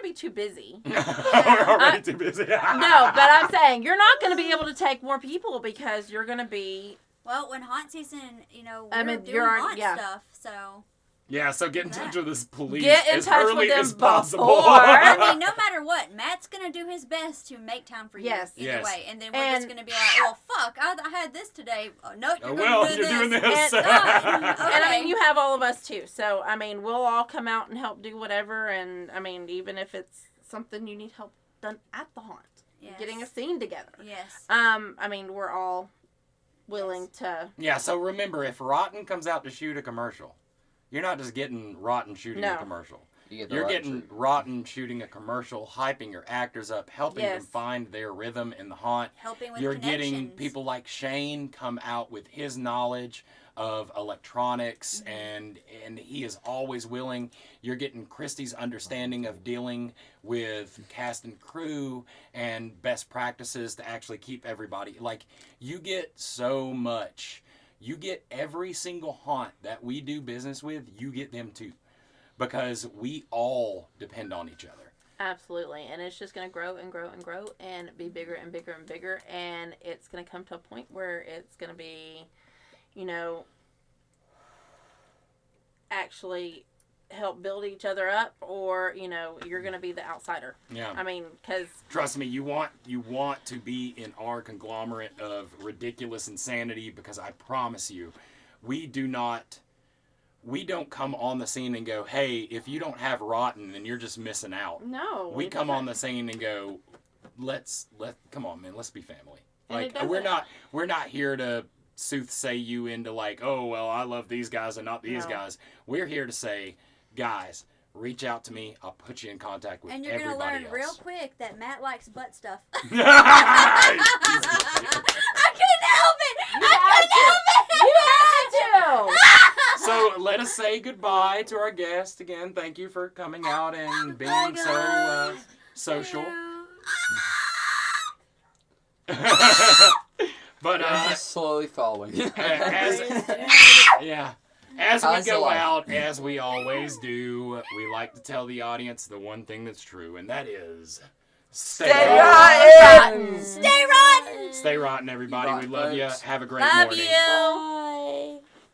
be too busy. We're already too busy. No, but I'm saying you're not gonna be able to take more people because you're gonna be. Well, when haunt season, we're I mean, doing you're- haunt yeah. stuff, so. Yeah, so get in touch with this police Get in as touch with early them as possible. before. I mean, no matter what, Matt's gonna do his best to make time for you. Yes. Either Yes. way, and then we're just gonna be like, "Well, fuck, I had this today. Oh, no, you're Oh, gonna well, do you're this. doing this. And, okay. And I mean, you have all of us too. So I mean, we'll all come out and help do whatever. And I mean, even if it's something you need help done at the haunt, Yes. getting a scene together. Yes. I mean, we're all willing to. Yeah, so remember, if Rotten comes out to shoot a commercial, you're not just getting Rotten shooting a No. commercial. You get the You're right getting treatment. Rotten shooting a commercial, hyping your actors up, helping them Yes. find their rhythm in the haunt. Helping with You're connections. getting people like Shane come out with his knowledge of electronics, and he is always willing. You're getting Christy's understanding of dealing with cast and crew and best practices to actually keep everybody. Like, you get so much. You get every single haunt that we do business with, you get them too. Because we all depend on each other. Absolutely, and it's just going to grow and grow and grow and be bigger and bigger and bigger, and it's going to come to a point where it's going to be, actually help build each other up, or you're going to be the outsider. Yeah. I mean, because Trust me, you want to be in our conglomerate of ridiculous insanity, because I promise you, we don't come on the scene and go, hey, if you don't have Rotten, then you're just missing out. no, We it come on doesn't- the scene and go, come on, man, let's be family. And it Like, we're doesn't- not here to soothsay you into like, oh, well, I love these guys and not these No. guys. We're here to say, guys, reach out to me. I'll put you in contact with And you're everybody gonna learn else. real quick that Matt likes butt stuff. You I couldn't help it. You had to. So let us say goodbye to our guest again. Thank you for coming out and being Bye, so guys. social. But I'm just slowly following. as How's we the go life? out, as we always do, we like to tell the audience the one thing that's true, and that is stay rotten. Stay rotten. Stay rotten, everybody. We love you. folks. Have a great Love morning. you.